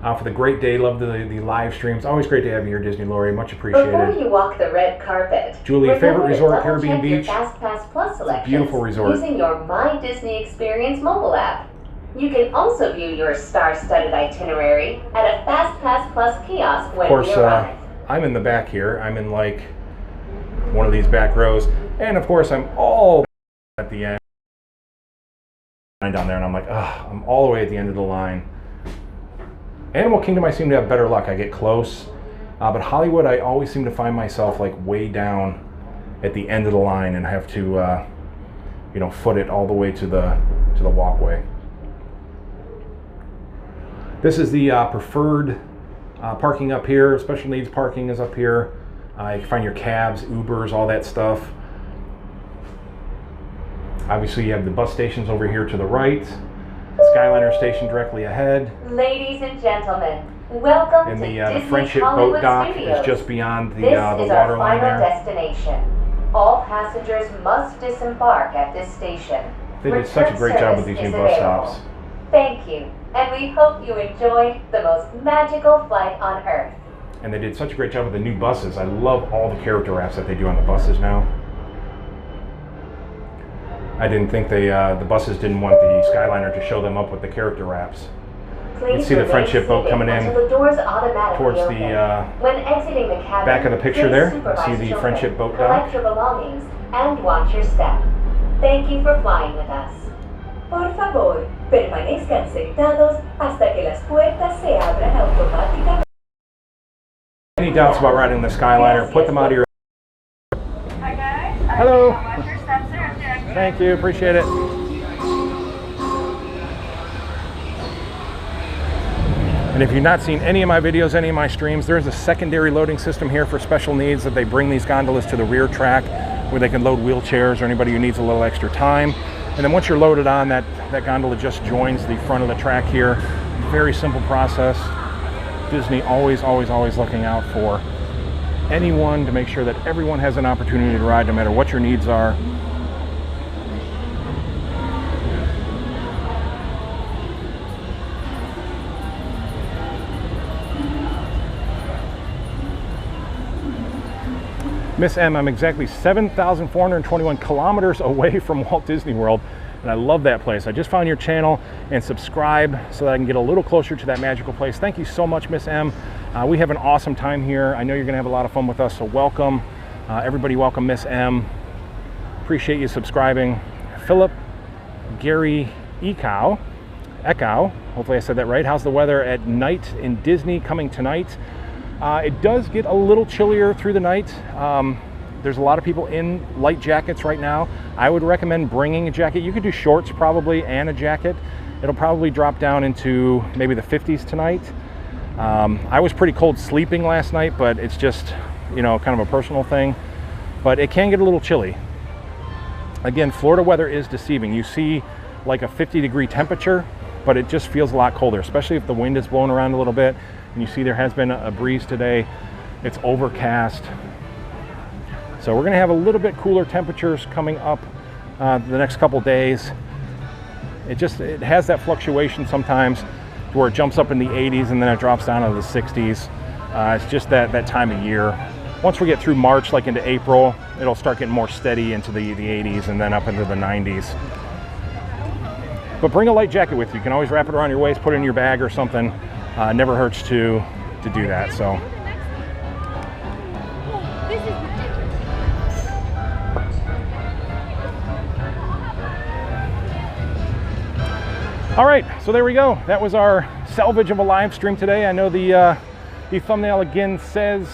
for the great day. Love the live streams. Always great to have you here, Disney Lori. Much appreciated. Before you walk the red carpet, Julie, favorite resort, Caribbean Beach? FastPass Plus selections beautiful resort. Using your My Disney Experience mobile app. You can also view your star-studded itinerary at a FastPass Plus kiosk when you arrive. I'm in the back here. I'm in like one of these back rows, and of course I'm all at the end down there, and I'm like, I'm all the way at the end of the line. Animal Kingdom, I seem to have better luck. I get close, but Hollywood, I always seem to find myself like way down at the end of the line and have to, foot it all the way to the walkway. This is the preferred parking up here. Special needs parking is up here. You can find your cabs, Ubers, all that stuff. Obviously, you have the bus stations over here to the right. Skyliner station directly ahead. Ladies and gentlemen, welcome and to the Friendship Hollywood boat dock Studios. is just beyond the This is water our line final there. destination. All passengers must disembark at this station. They did such a great job with these new bus stops. Thank you, and we hope you enjoyed the most magical flight on Earth. And they did such a great job with the new buses. I love all the character wraps that they do on the buses now. I didn't think the buses didn't want the Skyliner to show them up with the character wraps. You can see the Friendship boat coming in towards the when exiting the cabin, back of the picture there. You see the Friendship boat dock. Collect your belongings and watch your step. Thank you for flying with us. Por favor, permanezcan sentados hasta que las puertas se abran automáticamente. Any doubts about riding the Skyliner, put them out of your... Hi guys. Hello. Watch your steps there. Thank you, appreciate it. And if you've not seen any of my videos, any of my streams, there's a secondary loading system here for special needs that they bring these gondolas to the rear track where they can load wheelchairs or anybody who needs a little extra time. And then once you're loaded on, that gondola just joins the front of the track here. Very simple process. Disney always looking out for anyone to make sure that everyone has an opportunity to ride no matter what your needs are. Miss M, I'm exactly 7,421 kilometers away from Walt Disney World, and I love that place. I just found your channel and subscribe so that I can get a little closer to that magical place. Thank you so much, Miss M. We have an awesome time here. I know you're gonna have a lot of fun with us, so welcome. Everybody welcome Miss M. Appreciate you subscribing. Philip Gary Echow, hopefully I said that right. How's the weather at night in Disney coming tonight? It does get a little chillier through the night. There's a lot of people in light jackets right now. I would recommend bringing a jacket. You could do shorts probably and a jacket. It'll probably drop down into maybe the 50s tonight. I was pretty cold sleeping last night, but it's just, you know, kind of a personal thing. But it can get a little chilly. Again, Florida weather is deceiving. You see like a 50-degree temperature, but it just feels a lot colder, especially if the wind is blowing around a little bit. And you see there has been a breeze today. It's overcast. So we're gonna have a little bit cooler temperatures coming up the next couple days. It has that fluctuation sometimes where it jumps up in the 80s and then it drops down to the 60s. It's just that time of year. Once we get through March, like into April, it'll start getting more steady into the 80s and then up into the 90s. But bring a light jacket with you. You can always wrap it around your waist, put it in your bag or something. Never hurts to do that. So. All right, so there we go. That was our salvage of a live stream today. I know the thumbnail again says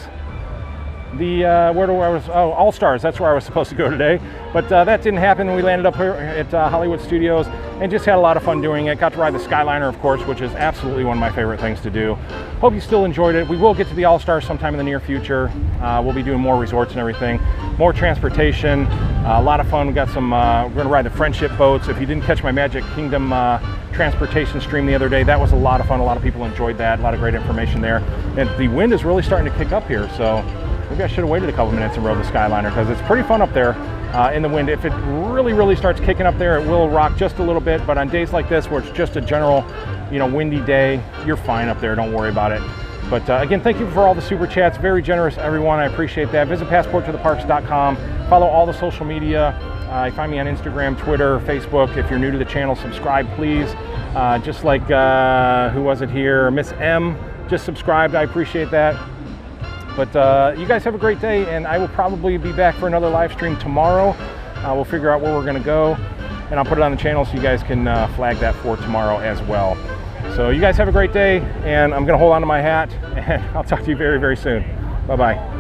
All Stars. That's where I was supposed to go today, but that didn't happen. We landed up here at Hollywood Studios and just had a lot of fun doing it. Got to ride the Skyliner, of course, which is absolutely one of my favorite things to do. Hope you still enjoyed it. We will get to the All Stars sometime in the near future. We'll be doing more resorts and everything, more transportation, a lot of fun. We got some, we're gonna ride the friendship boats. If you didn't catch my Magic Kingdom transportation stream the other day, that was a lot of fun. A lot of people enjoyed that. A lot of great information there. And the wind is really starting to kick up here, so maybe I should have waited a couple minutes and rode the Skyliner because it's pretty fun up there in the wind. If it really starts kicking up there, it will rock just a little bit, but on days like this where it's just a general, you know, windy day, you're fine up there. Don't worry about it. But again, thank you for all the super chats. Very generous, everyone. I appreciate that. Visit passporttotheparks.com. Follow all the social media. You find me on Instagram, Twitter, Facebook. If you're new to the channel, subscribe, please. Just like, who was it here? Miss M just subscribed. I appreciate that. But you guys have a great day, and I will probably be back for another live stream tomorrow. We'll figure out where we're gonna go, and I'll put it on the channel so you guys can flag that for tomorrow as well. So you guys have a great day, and I'm gonna hold on to my hat, and I'll talk to you very soon. Bye-bye.